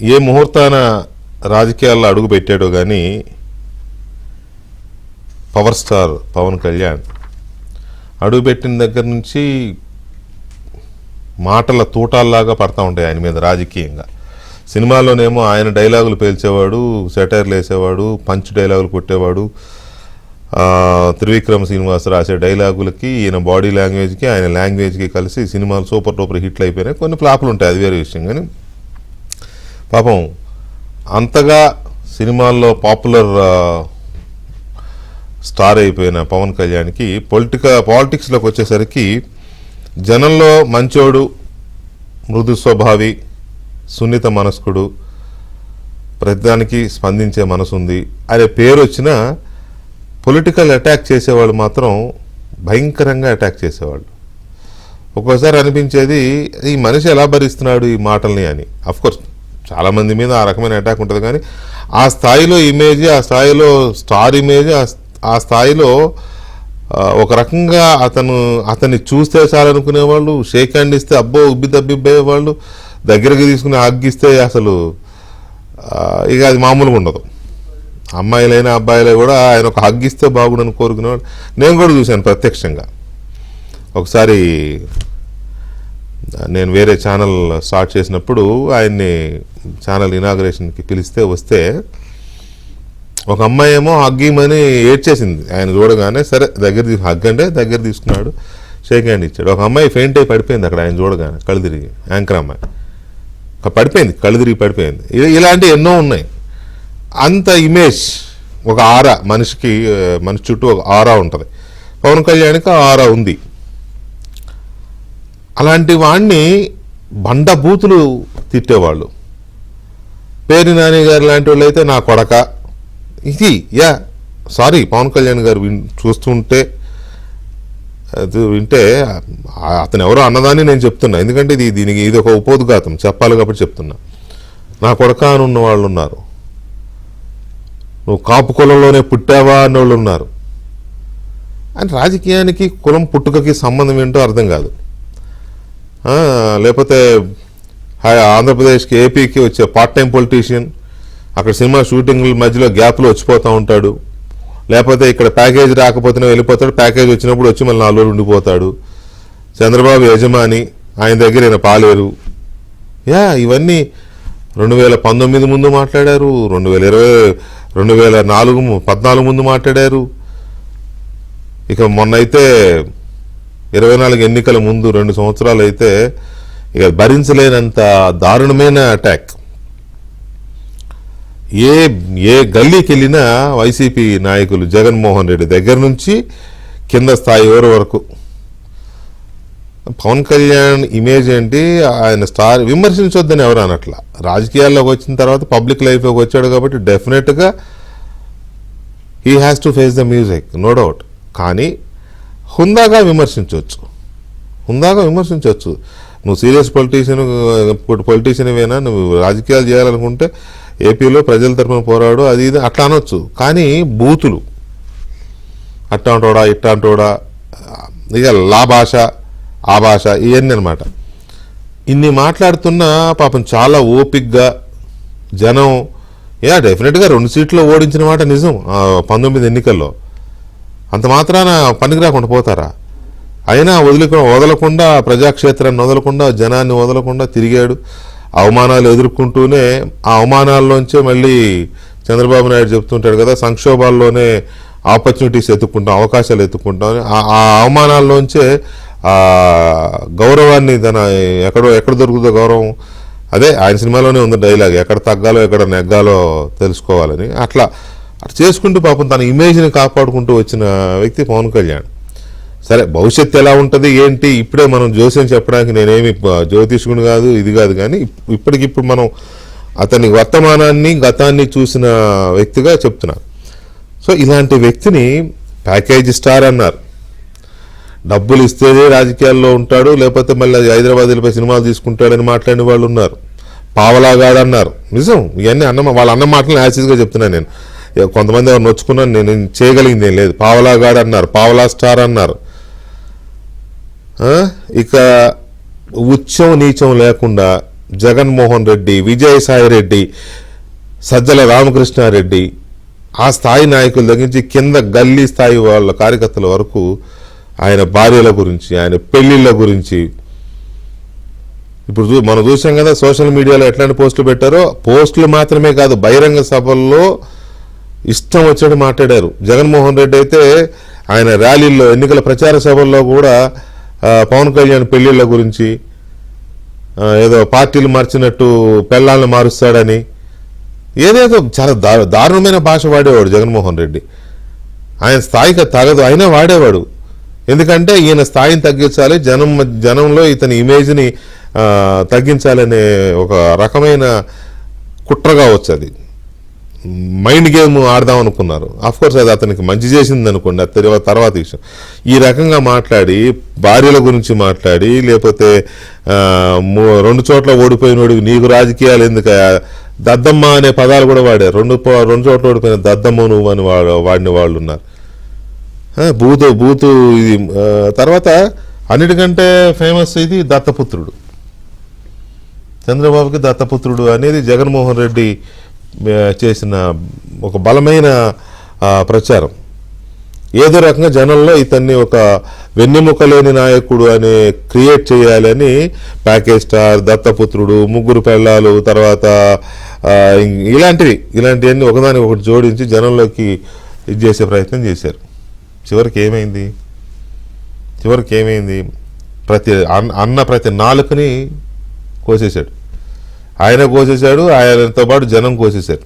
ఏ ముహూర్తాన రాజకీయాల్లో అడుగు పెట్టాడో కానీ పవర్ స్టార్ పవన్ కళ్యాణ్ అడుగుపెట్టిన దగ్గర నుంచి మాటల తూటాల్లాగా పడతా ఉంటాయి ఆయన మీద రాజకీయంగా. సినిమాల్లోనేమో ఆయన డైలాగులు పేల్చేవాడు, సెటైర్లు వేసేవాడు, పంచ్ డైలాగులు కొట్టేవాడు. త్రివిక్రమ్ శ్రీనివాస్ రాసే డైలాగులకి ఈయన బాడీ లాంగ్వేజ్కి ఆయన లాంగ్వేజ్కి కలిసి సినిమాలు సూపర్ డూపర్ హిట్లు అయిపోయినాయి. కొన్ని ఫ్లాపులు ఉంటాయి, అది వేరే విషయం. కానీ పాపం అంతగా సినిమాల్లో పాపులర్ స్టార్ అయిపోయిన పవన్ కళ్యాణ్కి పాలిటిక్స్లోకి వచ్చేసరికి జనంలో మంచోడు, మృదు స్వభావి, సున్నిత మనస్కుడు, ప్రతిదానికి స్పందించే మనసు ఉంది అనే పేరు వచ్చినా పొలిటికల్ అటాక్ చేసేవాళ్ళు మాత్రం భయంకరంగా అటాక్ చేసేవాళ్ళు. ఒక్కోసారి అనిపించేది ఈ మనిషి ఎలా భరిస్తున్నాడు ఈ మాటల్ని అని. అఫ్కోర్స్ చాలామంది మీద ఆ రకమైన అటాక్ ఉంటుంది, కానీ ఆ స్థాయిలో ఇమేజ్, ఆ స్థాయిలో స్టార్ ఇమేజ్, ఆ స్థాయిలో ఒక రకంగా అతన్ని చూస్తే చాలనుకునేవాళ్ళు, షేక్ హ్యాండ్ ఇస్తే అబ్బో ఉబ్బి తబ్బిబ్బేవాళ్ళు, దగ్గరికి తీసుకుని హగ్గిస్తే అసలు ఇక అది మామూలుగా ఉండదు. అమ్మాయిలైనా అబ్బాయిలే కూడా ఆయన ఒక హగ్గిస్తే బాగుండని కోరుకునేవాడు. నేను కూడా చూశాను ప్రత్యక్షంగా. ఒకసారి నేను వేరే ఛానల్ స్టార్ట్ చేసినప్పుడు ఆయన్ని ఛానల్ ఇనాగ్రేషన్కి పిలిస్తే వస్తే ఒక అమ్మాయి ఏమో హగ్గీమని ఏడ్చేసింది ఆయన చూడగానే. సరే హగ్ అంటే దగ్గర తీసుకున్నాడు, షేక్ హ్యాండ్ ఇచ్చాడు. ఒక అమ్మాయి ఫెయింట్ అయి పడిపోయింది అక్కడ ఆయన చూడగానే, కళ్ళు తిరిగి. యాంకర్ అమ్మాయి పడిపోయింది, కళ్ళు తిరిగి పడిపోయింది. ఇలాంటివి ఎన్నో ఉన్నాయి. అంత ఇమేజ్, ఒక ఆరా, మనిషి చుట్టూ ఒక ఆరా ఉంటుంది. పవన్ కళ్యాణ్కి ఆ ఆరా ఉంది. అలాంటి వాడిని బండబూతులు తిట్టేవాళ్ళు. పేరు నాని గారు లాంటి వాళ్ళు అయితే నా కొడక ఇది సారీ పవన్ కళ్యాణ్ గారు చూస్తుంటే అది వింటే అతను ఎవరో అన్నదాన్ని నేను చెప్తున్నా, ఎందుకంటే ఇది ఒక ఉపోద్ఘాతం చెప్పాలి కాబట్టి చెప్తున్నా. నా కొడక అని ఉన్న వాళ్ళు ఉన్నారు, నువ్వు కాపు కులంలోనే పుట్టావా అన్న వాళ్ళు ఉన్నారు. అని రాజకీయానికి కులం పుట్టుకకి సంబంధం ఏంటో అర్థం కాదు. లేకపోతే ఆంధ్రప్రదేశ్కి ఏపీకి వచ్చే పార్ట్ టైం పొలిటీషియన్, అక్కడ సినిమా షూటింగ్ల మధ్యలో గ్యాప్లో వచ్చిపోతూ ఉంటాడు. లేకపోతే ఇక్కడ ప్యాకేజ్ రాకపోతేనే వెళ్ళిపోతాడు, ప్యాకేజ్ వచ్చినప్పుడు వచ్చి మళ్ళీ 4 రోజులు ఉండిపోతాడు. చంద్రబాబు యజమాని, ఆయన దగ్గర ఈయన పాలేరు. ఇవన్నీ 2019 ముందు మాట్లాడారు, 2014 ముందు మాట్లాడారు. ఇక మొన్న అయితే 24 ఎన్నికల ముందు 2 సంవత్సరాలు అయితే ఇక భరించలేనంత దారుణమైన అటాక్. ఏ గల్లీకి వెళ్ళినా వైసీపీ నాయకులు, జగన్మోహన్ రెడ్డి దగ్గర నుంచి కింద స్థాయి వరకు. పవన్ కళ్యాణ్ ఇమేజ్ ఏంటి, ఆయన స్టార్ విమర్శించొద్దని ఎవరు అనట్లా. రాజకీయాల్లోకి వచ్చిన తర్వాత పబ్లిక్ లైఫ్లోకి వచ్చాడు కాబట్టి డెఫినెట్గా he has to face the music, no doubt. కానీ హుందాగా విమర్శించవచ్చు. నువ్వు సీరియస్ పొలిటీషియన్ వేనా, నువ్వు రాజకీయాలు చేయాలనుకుంటే ఏపీలో ప్రజల తరఫున పోరాడు, అది ఇది అట్లా అనొచ్చు. కానీ బూతులు, అట్టాంటోడా ఇట్టాంటోడా, ఇక లా భాష ఆ భాష, ఇవన్నీ అనమాట. ఇన్ని మాట్లాడుతున్నా పాపం చాలా ఓపిక్గా జనం డెఫినెట్గా 2 సీట్లు ఓడించిన మాట నిజం 19 ఎన్నికల్లో. అంత మాత్రాన పనికి రాకుండా పోతారా? అయినా వదలకుండా, ప్రజాక్షేత్రాన్ని వదలకుండా, జనాన్ని వదలకుండా తిరిగాడు. అవమానాలు ఎదుర్కొంటూనే ఆ అవమానాల్లోంచే మళ్ళీ చంద్రబాబు నాయుడు చెప్తుంటాడు కదా, సంక్షోభాల్లోనే ఆపర్చునిటీస్ ఎత్తుక్కుంటాం, అవకాశాలు ఎత్తుక్కుంటాం. ఆ అవమానాల్లోంచే గౌరవాన్ని ఎక్కడ దొరుకుతుందో గౌరవం, అదే ఆయన సినిమాలోనే ఉంది డైలాగ్, ఎక్కడ తగ్గాలో ఎక్కడ నెగ్గాలో తెలుసుకోవాలని. అట్లా చేసుకుంటూ పాపం తన ఇమేజ్ని కాపాడుకుంటూ వచ్చిన వ్యక్తి పవన్ కళ్యాణ్. సరే భవిష్యత్తు ఎలా ఉంటుంది ఏంటి ఇప్పుడే మనం జోస్యం చెప్పడానికి నేనేమి జ్యోతిష్కుని కాదు, ఇది కాదు. కానీ ఇప్పటికిప్పుడు మనం అతని వర్తమానాన్ని గతాన్ని చూసిన వ్యక్తిగా చెప్తున్నా. సో ఇలాంటి వ్యక్తిని ప్యాకేజ్ స్టార్ అన్నారు. డబ్బులు ఇస్తేనే రాజకీయాల్లో ఉంటాడు, లేకపోతే మళ్ళీ హైదరాబాద్ వెళ్ళిపోయి సినిమాలు తీసుకుంటాడని మాట్లాడిన వాళ్ళు ఉన్నారు. పావలాగాడు అన్నారు. నిజం, ఇవన్నీ వాళ్ళ అన్న మాటలను యాసిడ్గా చెప్తున్నాను నేను. కొంతమంది ఎవరు నొచ్చుకున్నాను, నేను చేయగలిగింది ఏం లేదు. పావలాగాడు అన్నారు, పావలా స్టార్ అన్నారు. ఇక ఉచ్చం నీచం లేకుండా జగన్మోహన్ రెడ్డి, విజయసాయి రెడ్డి, సజ్జల రామకృష్ణారెడ్డి, ఆ స్థాయి నాయకుల దగ్గర నుంచి కింద గల్లీ స్థాయి వాళ్ళ కార్యకర్తల వరకు ఆయన భార్యల గురించి, ఆయన పెళ్లిళ్ళ గురించి, ఇప్పుడు మనం చూసాం కదా సోషల్ మీడియాలో ఎట్లాంటి పోస్టులు పెట్టారో, పోస్టులు మాత్రమే కాదు బహిరంగ సభల్లో ఇష్టం వచ్చాడు మాట్లాడారు. జగన్మోహన్ రెడ్డి అయితే ఆయన ర్యాలీల్లో, ఎన్నికల ప్రచార సభల్లో కూడా పవన్ కళ్యాణ్ పెళ్లిళ్ళ గురించి, ఏదో పార్టీలు మార్చినట్టు పెళ్ళాలను మారుస్తాడని ఏదేదో చాలా దారుణమైన భాష వాడేవాడు జగన్మోహన్ రెడ్డి. ఆయన స్థాయికి తగదు అయినా వాడేవాడు. ఎందుకంటే ఈయన స్థాయిని తగ్గించాలి, జనంలో ఇతని ఇమేజ్ని తగ్గించాలనే ఒక రకమైన కుట్రగా వచ్చేది. మైండ్ గేమ్ ఆడదాం అనుకున్నారు. కోర్స్ అది అతనికి మంచి చేసింది అనుకోండి, అది తర్వాత విషయం. ఈ రకంగా మాట్లాడి, భార్యల గురించి మాట్లాడి, లేకపోతే 2 చోట్ల ఓడిపోయినోడికి నీకు రాజకీయాలు ఎందుకు, దద్దమ్మ అనే పదాలు కూడా వాడారు. 2 చోట్ల ఓడిపోయిన దద్దమ్మ నువ్వు అని వాడిన వాళ్ళు ఉన్నారు. బూతు ఇది. తర్వాత అన్నిటికంటే ఫేమస్ ఇది దత్తపుత్రుడు. చంద్రబాబుకి దత్తపుత్రుడు అనేది జగన్మోహన్ రెడ్డి చేసిన ఒక బలమైన ప్రచారం. ఏదో రకంగా జనంలో ఇతన్ని ఒక వెన్నెముక లేని నాయకుడు అని క్రియేట్ చేయాలని ప్యాకేజ్ స్టార్, దత్తపుత్రుడు, 3 పెళ్ళాలు, తర్వాత ఇలాంటివన్నీ ఒకదానికి ఒకటి జోడించి జనంలోకి ఇది చేసే ప్రయత్నం చేశారు. చివరికి ఏమైంది? ప్రతి నాలుకని కోసేశాడు. ఆయన కోసేశాడు, ఆయనతో పాటు జనం కోసేశారు.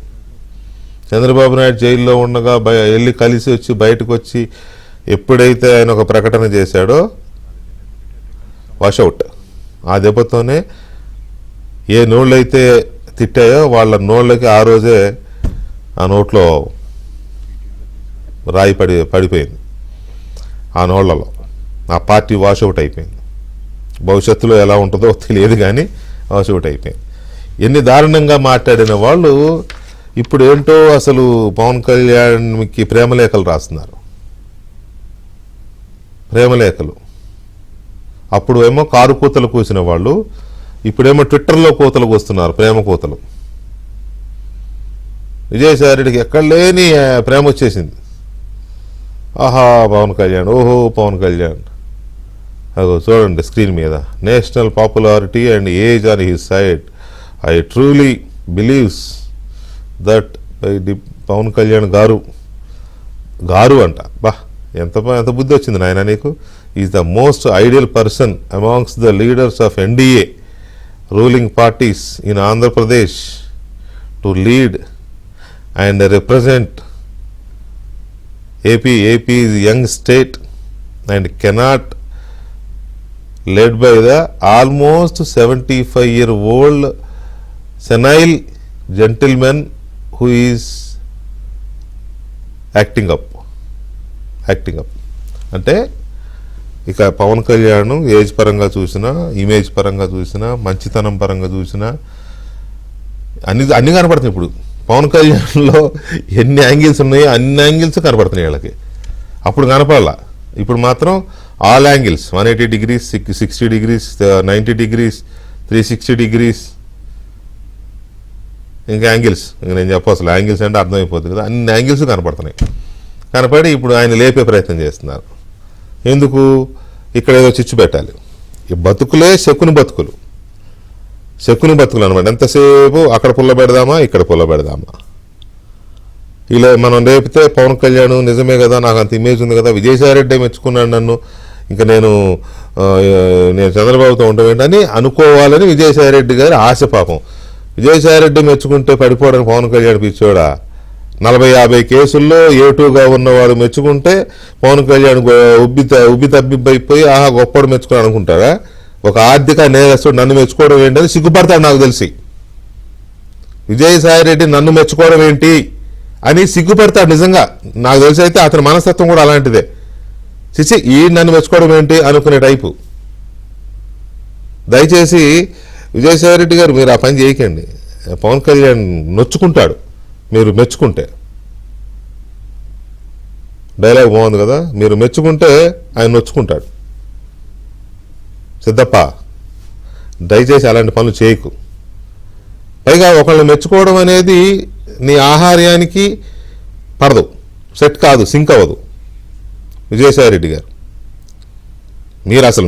చంద్రబాబు నాయుడు జైల్లో ఉండగా వెళ్ళి కలిసి వచ్చి బయటకు వచ్చి ఎప్పుడైతే ఆయన ఒక ప్రకటన చేశాడో వాషౌట్. ఆ దెబ్బతోనే ఏ నోళ్ళైతే తిట్టాయో వాళ్ళ నోళ్ళకి ఆ రోజే ఆ నోట్లో రాయి పడిపోయింది. ఆ నోళ్లలో ఆ పార్టీ వాషౌట్ అయిపోయింది. భవిష్యత్తులో ఎలా ఉంటుందో తెలియదు కానీ వాషౌట్ అయిపోయింది. ఎన్ని దారుణంగా మాట్లాడిన వాళ్ళు ఇప్పుడు ఏంటో అసలు పవన్ కళ్యాణ్కి ప్రేమలేఖలు రాస్తున్నారు. ప్రేమలేఖలు. అప్పుడు ఏమో కారు కూతలు కూసిన వాళ్ళు, ఇప్పుడేమో ట్విట్టర్లో కూతలు కూస్తున్నారు, ప్రేమ కూతలు. విజయసాయి రెడ్డికి ఎక్కడ లేని ప్రేమ వచ్చేసింది. ఆహా పవన్ కళ్యాణ్, ఓహో పవన్ కళ్యాణ్. అగో చూడండి స్క్రీన్ మీద, national popularity and age on his side. I truly believes that the Pawan Kalyan garu అంట. బా ఎంత బుద్ధి వచ్చింది నాయన నీకు. Is the most ideal person amongst the leaders of NDA ruling parties in Andhra Pradesh to lead and represent AP is young state and cannot led by the almost 75-year-old senile gentleman who is acting up. అంటే ఇక Pawan Kalyan age పరంగా చూసినా, image పరంగా చూసినా, మంచితనం పరంగా చూసినా అన్ని కనపడుతున్నాయి. ఇప్పుడు పవన్ కళ్యాణ్లో ఎన్ని యాంగిల్స్ ఉన్నాయో అన్ని యాంగిల్స్ కనపడుతున్నాయి వీళ్ళకి. అప్పుడు కనపడాల. ఇప్పుడు మాత్రం all angles, 180 degrees, 60 degrees, 90 degrees, 360 degrees, ఇంకా యాంగిల్స్. ఇంకా నేను అసలు యాంగిల్స్ అంటే అర్థమైపోతుంది కదా. అన్ని యాంగిల్స్ కనపడుతున్నాయి. కనపడి ఇప్పుడు ఆయన లేపే ప్రయత్నం చేస్తున్నారు. ఎందుకు? ఇక్కడ ఏదో చిచ్చు పెట్టాలి. ఈ బతుకులే శకుని బతుకులు అనమాట. ఎంతసేపు అక్కడ పుల్ల పెడదామా, ఇక్కడ పుల్ల పెడదామా. ఇలా మనం లేపితే పవన్ కళ్యాణ్ నిజమే కదా, నాకు అంత ఇమేజ్ ఉంది కదా, విజయసాయి రెడ్డి మెచ్చుకున్నాడు నన్ను, ఇంకా నేను చంద్రబాబుతో ఉండవేంటని అనుకోవాలని విజయసాయి రెడ్డి గారి ఆశ. పాపం విజయసాయి రెడ్డి మెచ్చుకుంటే పడిపోవడానికి పవన్ కళ్యాణ్ పిచ్చోడా. 40-50 కేసుల్లో A2గా ఉన్నవాడు మెచ్చుకుంటే పవన్ కళ్యాణ్ ఉబ్బి తబ్బిబ్బైపోయి ఆహా గొప్పడు మెచ్చుకుని అనుకుంటారా? ఒక ఆర్థిక నేరస్తుడు నన్ను మెచ్చుకోవడం ఏంటని సిగ్గుపడతాడు. నాకు తెలిసి విజయసాయి రెడ్డి నన్ను మెచ్చుకోవడం ఏంటి అని సిగ్గుపడతాడు నిజంగా. నాకు తెలిసి అయితే అతని మనస్తత్వం కూడా అలాంటిదే. చిచి ఈ నన్ను మెచ్చుకోవడం ఏంటి అనుకునే టైపు. దయచేసి విజయసాయి రెడ్డి గారు మీరు ఆ పని చేయకండి. పవన్ కళ్యాణ్ నొచ్చుకుంటాడు మీరు మెచ్చుకుంటే. డైలాగ్ బాగుంది కదా, మీరు మెచ్చుకుంటే ఆయన నొచ్చుకుంటాడు. సిద్ధప్ప దయచేసి అలాంటి పనులు చేయకు. పైగా ఒకళ్ళు మెచ్చుకోవడం అనేది నీ ఆహార్యానికి పడదు, సెట్ కాదు, సింక్ అవ్వదు. విజయసాయిరెడ్డి గారు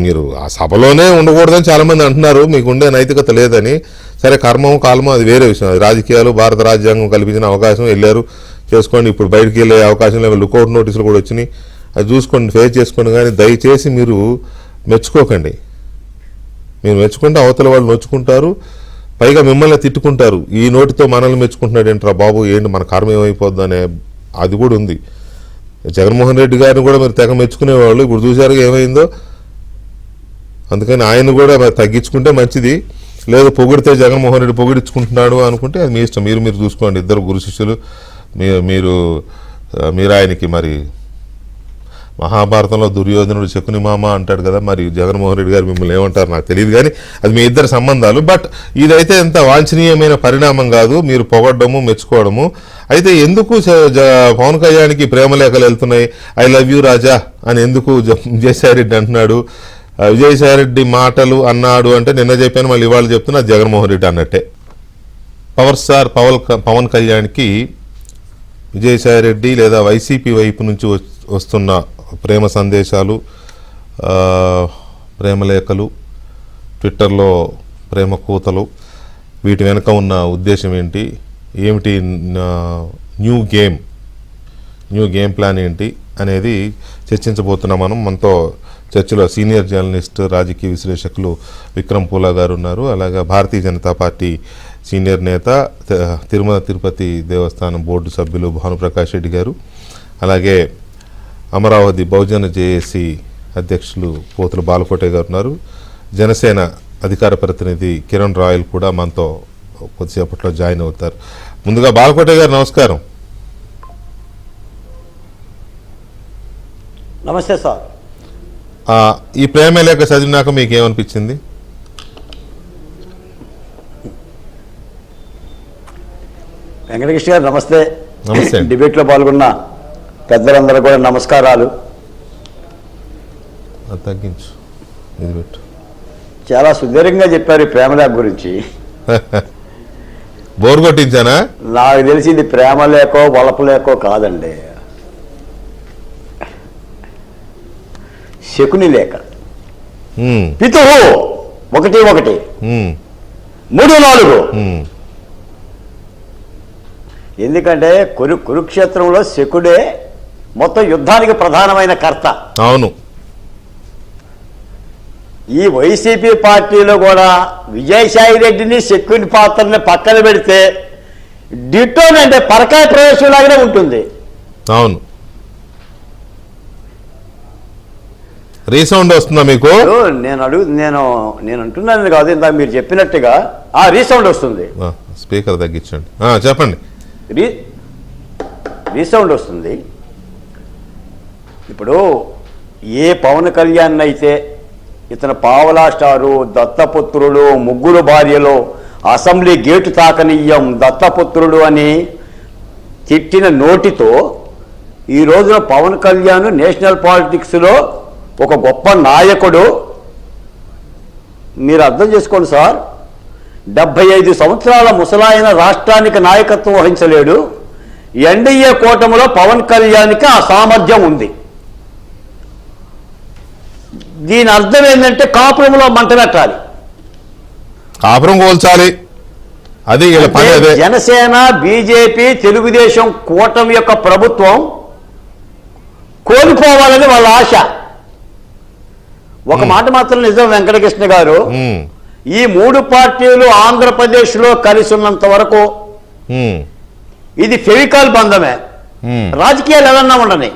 మీరు ఆ సభలోనే ఉండకూడదని చాలామంది అంటున్నారు, మీకు ఉండే నైతికత లేదని. సరే, కర్మం కాలమో అది వేరే విషయం. అది రాజకీయాలు, భారత రాజ్యాంగం కల్పించిన అవకాశం, వెళ్ళారు చేసుకోండి. ఇప్పుడు బయటికి వెళ్ళే అవకాశం లేదు, లుకౌట్ నోటీసులు కూడా వచ్చినాయి, అది చూసుకోండి, ఫేస్ చేసుకోండి. కానీ దయచేసి మీరు మెచ్చుకోకండి. మీరు మెచ్చుకుంటే అవతల వాళ్ళు నొచ్చుకుంటారు, పైగా మిమ్మల్ని తిట్టుకుంటారు. ఈ నోటితో మనల్ని మెచ్చుకుంటున్నాడు ఏంట్రా బాబు, ఏంటి మన కర్మ ఏమైపోద్ది అనే అది కూడా ఉంది. జగన్మోహన్ రెడ్డి గారిని కూడా మీరు తెగ మెచ్చుకునేవాళ్ళు, ఇప్పుడు చూసారు ఏమైందో. అందుకని ఆయన కూడా తగ్గించుకుంటే మంచిది. లేదు పొగిడితే జగన్మోహన్ రెడ్డి పొగిడించుకుంటున్నాడు అనుకుంటే అది మీ ఇష్టం, మీరు చూసుకోండి. ఇద్దరు గురు శిష్యులు, మీరు ఆయనకి మరి మహాభారతంలో దుర్యోధనుడు శకుని మామ అంటాడు కదా, మరి జగన్మోహన్ రెడ్డి గారు మిమ్మల్ని ఏమంటారు నాకు తెలియదు, కానీ అది మీ ఇద్దరు సంబంధాలు. బట్ ఇదైతే ఎంత వాంఛనీయమైన పరిణామం కాదు, మీరు పొగడము మెచ్చుకోవడము. అయితే ఎందుకు పవన్ కళ్యాణ్కి ప్రేమలేఖలు వెళ్తున్నాయి, ఐ లవ్ యూ రాజా అని ఎందుకు విజయసాయిరెడ్డి అంటున్నాడు? విజయసాయిరెడ్డి మాటలు అన్నాడు అంటే నిన్న చెప్పాను, మళ్ళీ ఇవాళ చెప్తున్నా, జగన్మోహన్ రెడ్డి అన్నట్టే. పవర్ స్టార్ పవన్ కళ్యాణ్కి విజయసాయిరెడ్డి లేదా వైసీపీ వైపు నుంచి వస్తున్న ప్రేమ సందేశాలు, ప్రేమలేఖలు, ట్విట్టర్లో ప్రేమ కూతలు, వీటి వెనుక ఉన్న ఉద్దేశం ఏమిటి న్యూ గేమ్ ప్లాన్ ఏంటి అనేది చర్చించబోతున్నాం మనం. మనతో చర్చలో సీనియర్ జర్నలిస్ట్, రాజకీయ విశ్లేషకులు విక్రమ్ పూలా గారు ఉన్నారు. అలాగే భారతీయ జనతా పార్టీ సీనియర్ నేత, తిరుమల తిరుపతి దేవస్థానం బోర్డు సభ్యులు భానుప్రకాష్ రెడ్డి గారు, అలాగే అమరావతి బహుజన జేఏసీ అధ్యక్షులు పోతుల బాలకోటే గారు ఉన్నారు. జనసేన అధికార ప్రతినిధి కిరణ్ రాయల్ కూడా మనతో కొద్దిసేపట్లో జాయిన్ అవుతారు. ముందుగా బాలకోటే గారు నమస్కారం. నమస్తే సార్. ఈ ప్రేమలేఖ చదివినాక మీకు ఏమనిపించింది? వెంకటకృష్ణ గారు నమస్తే. నమస్తే. డిబేట్లో పాల్గొన్న పెద్దలందరూ కూడా నమస్కారాలు. తగ్గించు, ఇది పెట్టు. చాలా సుదీర్ఘంగా చెప్పారు ఈ ప్రేమలేఖ గురించి. బోర్ కొట్టించానా? నాకు తెలిసి ఇది ప్రేమలేఖో వలపలేఖో కాదండి, శకుని లేఖ. పితుహు 1:1 3:4. ఎందుకంటే కురుక్షేత్రంలో శకుడే మొత్తం యుద్ధానికి ప్రధానమైన కర్త. అవును. ఈ వైసీపీ పార్టీలో కూడా విజయసాయి రెడ్డిని శకుని పాత్రని పక్కన పెడితే డిటోనంటే పరకాయ ప్రవేశం లాగానే ఉంటుంది. అవును. రీసౌండ్ వస్తుందా మీకు? నేను అంటున్నాను కాదు, ఇందాక మీరు చెప్పినట్టుగా రీసౌండ్ వస్తుంది. స్పీకర్ తగ్గించండి, చెప్పండి. రీసౌండ్ వస్తుంది. ఇప్పుడు ఏ పవన్ కళ్యాణ్ అయితే ఇతను పావలా స్టారు, దత్తపుత్రుడు, ముగ్గురు భార్యలో అసెంబ్లీ గేటు తాకనీయం, దత్తపుత్రుడు అని తిట్టిన నోటితో ఈ రోజున పవన్ కళ్యాణ్ నేషనల్ పాలిటిక్స్లో ఒక గొప్ప నాయకుడు. మీరు అర్థం చేసుకోండి సార్, 75 సంవత్సరాల ముసలాయన రాష్ట్రానికి నాయకత్వం వహించలేడు. ఎన్డీఏ కూటమిలో పవన్ కళ్యాణ్కి ఆ సామర్థ్యం ఉంది. దీని అర్థం ఏంటంటే కాపురంలో మంట పెట్టాలి, కాపురం కోల్చాలి. అది జనసేన, బీజేపీ, తెలుగుదేశం కూటమి యొక్క ప్రభుత్వం కోల్పోవాలని వాళ్ళ ఆశ. ఒక మాట మాత్రం నిజం వెంకటకృష్ణ గారు, ఈ 3 పార్టీలు ఆంధ్రప్రదేశ్లో కలిసి ఉన్నంత వరకు ఇది ఫెవికాల్ బంధమే. రాజకీయాలు ఏదన్నా ఉండని,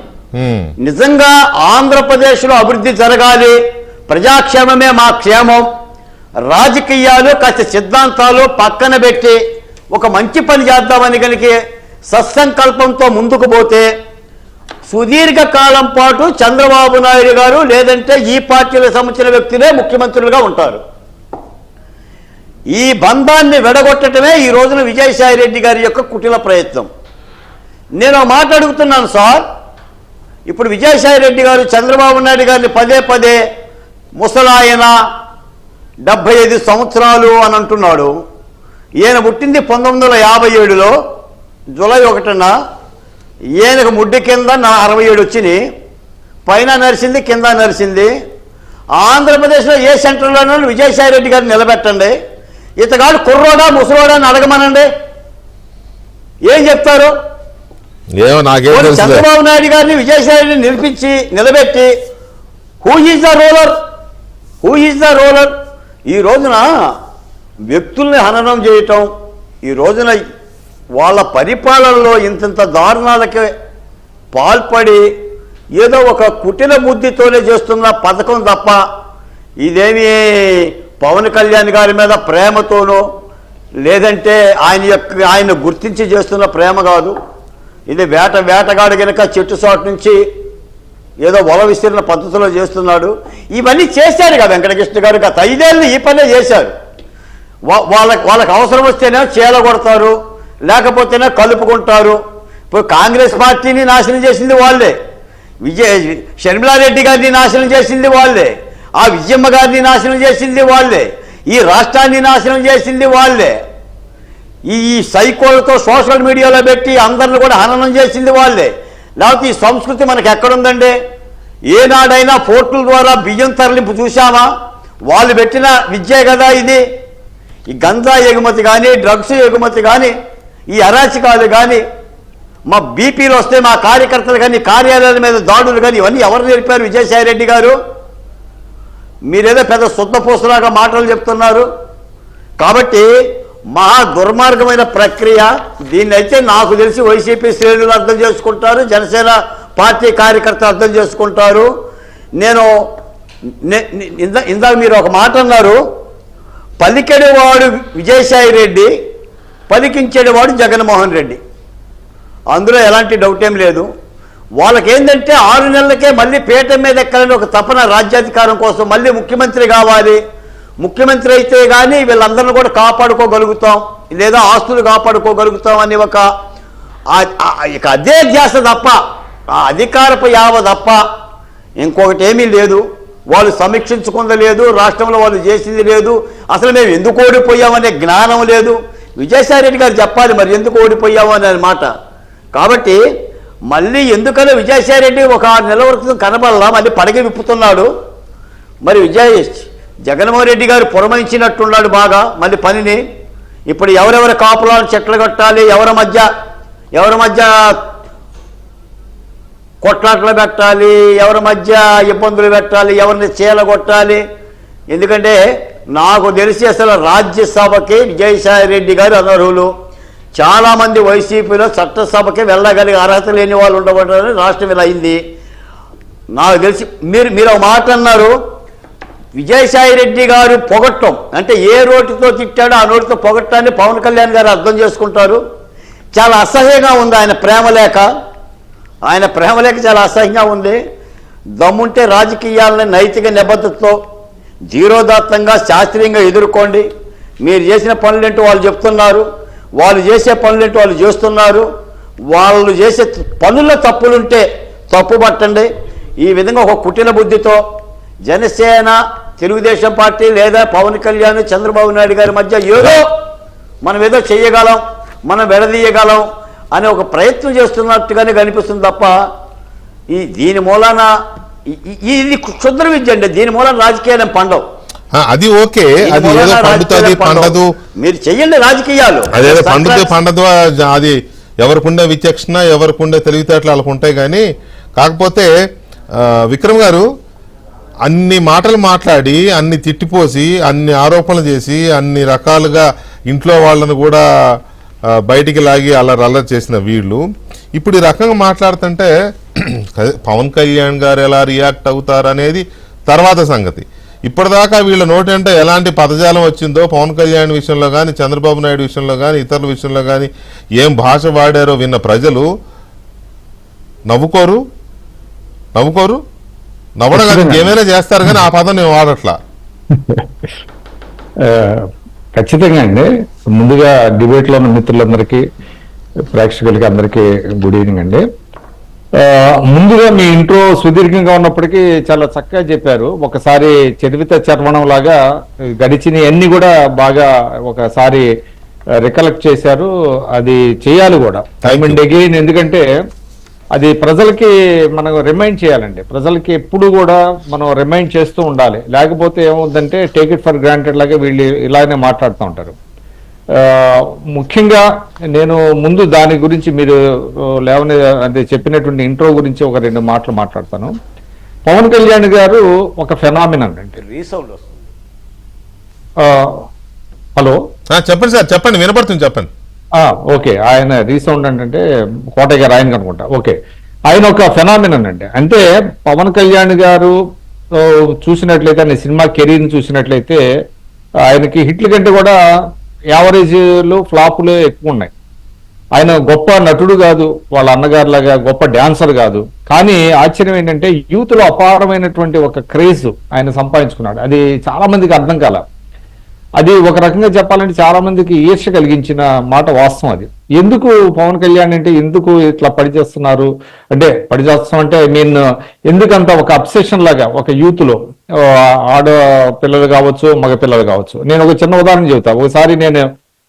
నిజంగా ఆంధ్రప్రదేశ్లో అభివృద్ధి జరగాలి, ప్రజాక్షేమమే మా క్షేమం, రాజకీయాలు కాస్త సిద్ధాంతాలు పక్కన పెట్టి ఒక మంచి పని చేద్దామని కనుక సత్సంకల్పంతో ముందుకు పోతే సుదీర్ఘ కాలం పాటు చంద్రబాబు నాయుడు గారు లేదంటే ఈ పార్టీలకు సంబంధించిన వ్యక్తులే ముఖ్యమంత్రులుగా ఉంటారు. ఈ బంధాన్ని విడగొట్టడమే ఈ రోజున విజయసాయి రెడ్డి గారి యొక్క కుటిల ప్రయత్నం. నేను మాట అడుగుతున్నాను సార్, ఇప్పుడు విజయసాయి రెడ్డి గారు చంద్రబాబు నాయుడు గారిని పదే ముసలాయన 75 సంవత్సరాలు అని అంటున్నాడు. ఈయన పుట్టింది 1957లో జూలై 1న. ఈయనకు ముడ్డి కింద 67 వచ్చినాయి, పైన నరిసింది కింద నరిసింది. ఆంధ్రప్రదేశ్లో ఏ సెంటర్లోనూ విజయసాయి రెడ్డి గారిని నిలబెట్టండి, ఇతగాడు కుర్రోడా ముసలోడా అని అడగమనండి, ఏం చెప్తారు? చంద్రబాబు నాయుడు గారిని విజయసాయి రెడ్డిని నిలబెట్టి హూ ఈజ్ ద రూలర్? ఈ రోజున వ్యక్తుల్ని హననం చేయటం, ఈ రోజున వాళ్ళ పరిపాలనలో ఇంత దారుణాలకి పాల్పడి ఏదో ఒక కుటిల బుద్ధితోనే చేస్తున్న పథకం తప్ప ఇదేమి పవన్ కళ్యాణ్ గారి మీద ప్రేమతోనో లేదంటే ఆయన గుర్తించి చేస్తున్న ప్రేమ కాదు. ఇది వేటగాడు గనక చెట్టు చోటు నుంచి ఏదో వల విస్తీర్ణ పద్ధతిలో చేస్తున్నాడు. ఇవన్నీ చేశారు కదా వెంకటకృష్ణ గారు, గత 5 ఏళ్ళు ఈ పనే చేశారు. వాళ్ళకి అవసరం వస్తేనే చీలగొడతారు, లేకపోతేనే కలుపుకుంటారు. ఇప్పుడు కాంగ్రెస్ పార్టీని నాశనం చేసింది వాళ్ళే, షర్మిలారెడ్డి గారిని నాశనం చేసింది వాళ్ళే, ఆ విజయమ్మ గారిని నాశనం చేసింది వాళ్ళే, ఈ రాష్ట్రాన్ని నాశనం చేసింది వాళ్ళే, ఈ సైకోలతో సోషల్ మీడియాలో పెట్టి అందరిని కూడా హననం చేసింది వాళ్ళే. లేకపోతే ఈ సంస్కృతి మనకు ఎక్కడుందండి? ఏనాడైనా పోర్టుల ద్వారా బియ్యం తరలింపు చూసామా? వాళ్ళు పెట్టిన విద్యే కదా ఇది. ఈ గంజా ఎగుమతి కానీ, డ్రగ్స్ ఎగుమతి కానీ, ఈ అరాచకాలు కానీ, మా బీపీలు వస్తే మా కార్యకర్తలు కానీ, కార్యాలయాల మీద దాడులు కానీ, ఇవన్నీ ఎవరు నేర్పారు? విజయసాయి రెడ్డి గారు. మీరేదో పెద్ద శుద్ధపూసలాగా మాటలు చెప్తున్నారు. కాబట్టి మహా దుర్మార్గమైన ప్రక్రియ. దీన్ని అయితే నాకు తెలిసి వైసీపీ శ్రేణులు అర్థం చేసుకుంటారు, జనసేన పార్టీ కార్యకర్తలు అర్థం చేసుకుంటారు. నేను ఇందాక మీరు ఒక మాట అన్నారు, పలికెడవాడు విజయసాయి రెడ్డి, పలికించేవాడు జగన్మోహన్ రెడ్డి. అందులో ఎలాంటి డౌట్ ఏం లేదు. వాళ్ళకేంటంటే 6 నెలలకే మళ్ళీ పీఠ మీద ఎక్కాలని ఒక తపన, రాజ్యాధికారం కోసం మళ్ళీ ముఖ్యమంత్రి కావాలి. ముఖ్యమంత్రి అయితే కానీ వీళ్ళందరినీ కూడా కాపాడుకోగలుగుతాం, లేదా ఆస్తులు కాపాడుకోగలుగుతాం అని ఇక అదే ధ్యాస తప్ప, ఆ అధికారపు యావ తప్ప ఇంకొకటి ఏమీ లేదు. వాళ్ళు సమీక్షించుకుంది లేదు, రాష్ట్రంలో వాళ్ళు చేసింది లేదు, అసలు మేము ఎందుకు ఓడిపోయామనే జ్ఞానం లేదు. విజయసాయి రెడ్డి గారు చెప్పాలి మరి ఎందుకు ఓడిపోయాము అనే మాట. కాబట్టి మళ్ళీ ఎందుకని విజయసాయి రెడ్డి ఒక 6 నెలల వరకు కనబడలా, మళ్ళీ పడగ విప్పుతున్నాడు. మరి జగన్మోహన్ రెడ్డి గారు పురమాయించినట్టున్నాడు బాగా మళ్ళీ పనిని. ఇప్పుడు ఎవరెవరి కాపులను చెట్లు కట్టాలి, ఎవరి మధ్య కొట్లాట్లు పెట్టాలి, ఎవరి మధ్య ఇబ్బందులు పెట్టాలి, ఎవరిని చీలగొట్టాలి. ఎందుకంటే నాకు తెలిసి అసలు రాజ్యసభకి విజయసాయి రెడ్డి గారు అనర్హులు. చాలామంది వైసీపీలో చట్టసభకి వెళ్ళగలిగే అర్హత లేని వాళ్ళు ఉండబడ్డారని రాష్ట్రం ఇలా అయింది. నాకు తెలిసి మీరు ఒక మాట అన్నారు, విజయసాయి రెడ్డి గారు పొగట్టం అంటే ఏ నోటితో తిట్టాడో ఆ నోటితో పొగట్టాన్ని పవన్ కళ్యాణ్ గారు అర్థం చేసుకుంటారు. చాలా అసహ్యంగా ఉంది ఆయన ప్రేమలేఖ చాలా అసహ్యంగా ఉంది. దమ్ముంటే రాజకీయాలని నైతిక నిబద్ధతతో ధీరోదాత్తంగా శాస్త్రీయంగా ఎదుర్కోండి. మీరు చేసిన పనులేంటో వాళ్ళు చెప్తున్నారు, వాళ్ళు చేసే పనులేంటో వాళ్ళు చేస్తున్నారు. వాళ్ళు చేసే పనుల్లో తప్పులుంటే తప్పు పట్టండి. ఈ విధంగా ఒక కుటిల బుద్ధితో జనసేన, తెలుగుదేశం పార్టీ లేదా పవన్ కళ్యాణ్, చంద్రబాబు నాయుడు గారి మధ్య మనం ఏదో చేయగలం, మనం విడదీయగలం అనే ఒక ప్రయత్నం చేస్తున్నట్టుగానే కనిపిస్తుంది తప్ప దీని మూలాన ఇది క్షుద్ర విద్య అండి. దీని మూలాన రాజకీయాలు పండవు. అది ఓకే, అది ఏదో పండుతుంది పండదు, మీరు చెయ్యండి రాజకీయాలు, అదేదో పండుతుంది పండదు, అది ఎవరికుండే విచక్షణ ఎవరికుండే తెలివితేటలు వాళ్ళకు ఉంటాయి. కానీ కాకపోతే విక్రమ్ గారు అన్ని మాటలు మాట్లాడి, అన్ని తిట్టిపోసి, అన్ని ఆరోపణలు చేసి, అన్ని రకాలుగా ఇంట్లో వాళ్ళను కూడా బయటికి లాగి అల్లరి చేసిన వీళ్ళు ఇప్పుడు ఈ రకంగా మాట్లాడుతుంటే పవన్ కళ్యాణ్ గారు ఎలా రియాక్ట్ అవుతారు అనేది తర్వాత సంగతి. ఇప్పటిదాకా వీళ్ళ నోటి అంటే ఎలాంటి పదజాలం వచ్చిందో పవన్ కళ్యాణ్ విషయంలో కానీ, చంద్రబాబు నాయుడు విషయంలో కానీ, ఇతరుల విషయంలో కానీ ఏం భాష వాడారో విన్న ప్రజలు నవ్వుకోరు. నవ్వడం ఏమైనా చేస్తారు కానీ ఆ పదం నేను వాడట్లా. ఖచ్చితంగా అండి. ముందుగా డిబేట్లో ఉన్న మిత్రులందరికీ, ప్రేక్షకులకి అందరికీ గుడ్ ఈవినింగ్ అండి. ముందుగా మీ ఇంట్రో సుదీర్ఘంగా ఉన్నప్పటికీ చాలా చక్కగా చెప్పారు. ఒకసారి చదివిత చర్వణం లాగా గడిచిన అన్ని కూడా బాగా ఒకసారి రికలెక్ట్ చేశారు. అది చేయాలి కూడా టైమ్ అండ్ అగైన్, ఎందుకంటే అది ప్రజలకి మనం రిమైండ్ చేయాలండి. ప్రజలకి ఎప్పుడు కూడా మనం రిమైండ్ చేస్తూ ఉండాలి. లేకపోతే ఏమవుతుందంటే టేక్ ఇట్ ఫర్ గ్రాంటెడ్ లాగా వీళ్ళు ఇలానే మాట్లాడుతూ ఉంటారు. ముఖ్యంగా నేను ముందు దాని గురించి మీరు లేవని అంటే చెప్పినటువంటి ఇంట్రో గురించి ఒక 2 మాటలు మాట్లాడతాను. పవన్ కళ్యాణ్ గారు ఒక ఫెనామినన్ అంటే రీసౌండ్ వస్తుంది. హలో చెప్పండి సార్, చెప్పండి, వినపడుతుంది, చెప్పండి. ఓకే, ఆయన రీసౌండ్ అంటే కోటయ్య గారు ఆయన అనుకుంటా. ఓకే, ఆయన ఒక ఫెనామినన్ అండి. అంటే పవన్ కళ్యాణ్ గారు చూసినట్లయితే ఆయన సినిమా కెరీర్ని చూసినట్లయితే ఆయనకి హిట్ల కంటే కూడా యావరేజ్లు ఫ్లాపులు ఎక్కువ ఉన్నాయి. ఆయన గొప్ప నటుడు కాదు, వాళ్ళ అన్నగారు లాగా గొప్ప డాన్సర్ కాదు. కానీ ఆశ్చర్యం ఏంటంటే యూత్ లో అపారమైనటువంటి ఒక క్రేజ్ ఆయన సంపాదించుకున్నాడు. అది చాలా మందికి అర్థం కాల. అది ఒక రకంగా చెప్పాలంటే చాలా మందికి ఈర్ష్య కలిగించిన మాట వాస్తవం. అది ఎందుకు పవన్ కళ్యాణ్ అంటే ఎందుకు ఇట్లా పడిచేస్తున్నారు అంటే పడిచేస్తాం అంటే ఐ మీన్ ఎందుకంత ఒక అబ్సెషన్ లాగా ఒక యూత్ లో ఆడ పిల్లలు కావచ్చు, మగ పిల్లలు కావచ్చు. నేను ఒక చిన్న ఉదాహరణ చెబుతా. ఒకసారి నేను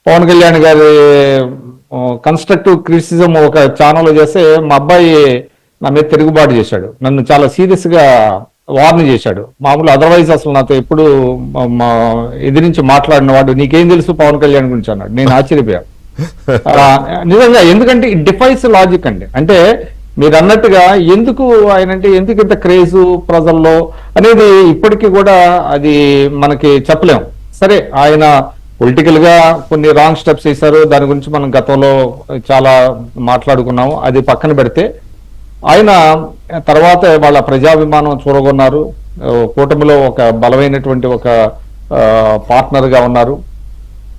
పవన్ కళ్యాణ్ గారి కన్స్ట్రక్టివ్ క్రిటిసిజం ఒక ఛానల్లో చేస్తే మా అబ్బాయి నా మీద తిరుగుబాటు చేశాడు. నన్ను చాలా సీరియస్ గా వార్న్ చేశాడు. మామూలు అదర్వైజ్ అసలు నాతో ఎప్పుడు ఎదిరించి మాట్లాడిన వాడు నీకేం తెలుసు పవన్ కళ్యాణ్ గురించి అన్నాడు. నేను ఆశ్చర్యపోయాను నిజంగా. ఎందుకంటే ఇట్ డిఫైస్ లాజిక్ అండి. అంటే మీరు అన్నట్టుగా ఎందుకు ఆయన అంటే ఎందుకు ఇంత క్రేజు ప్రజల్లో అనేది ఇప్పటికీ కూడా అది మనకి చెప్పలేం. సరే, ఆయన పొలిటికల్ గా కొన్ని రాంగ్ స్టెప్స్ వేశారు, దాని గురించి మనం గతంలో చాలా మాట్లాడుకున్నాము. అది పక్కన పెడితే ఆయన తర్వాత వాళ్ళ ప్రజాభిమానం చూరగొన్నారు. కూటమిలో ఒక బలమైనటువంటి ఒక పార్ట్నర్ గా ఉన్నారు.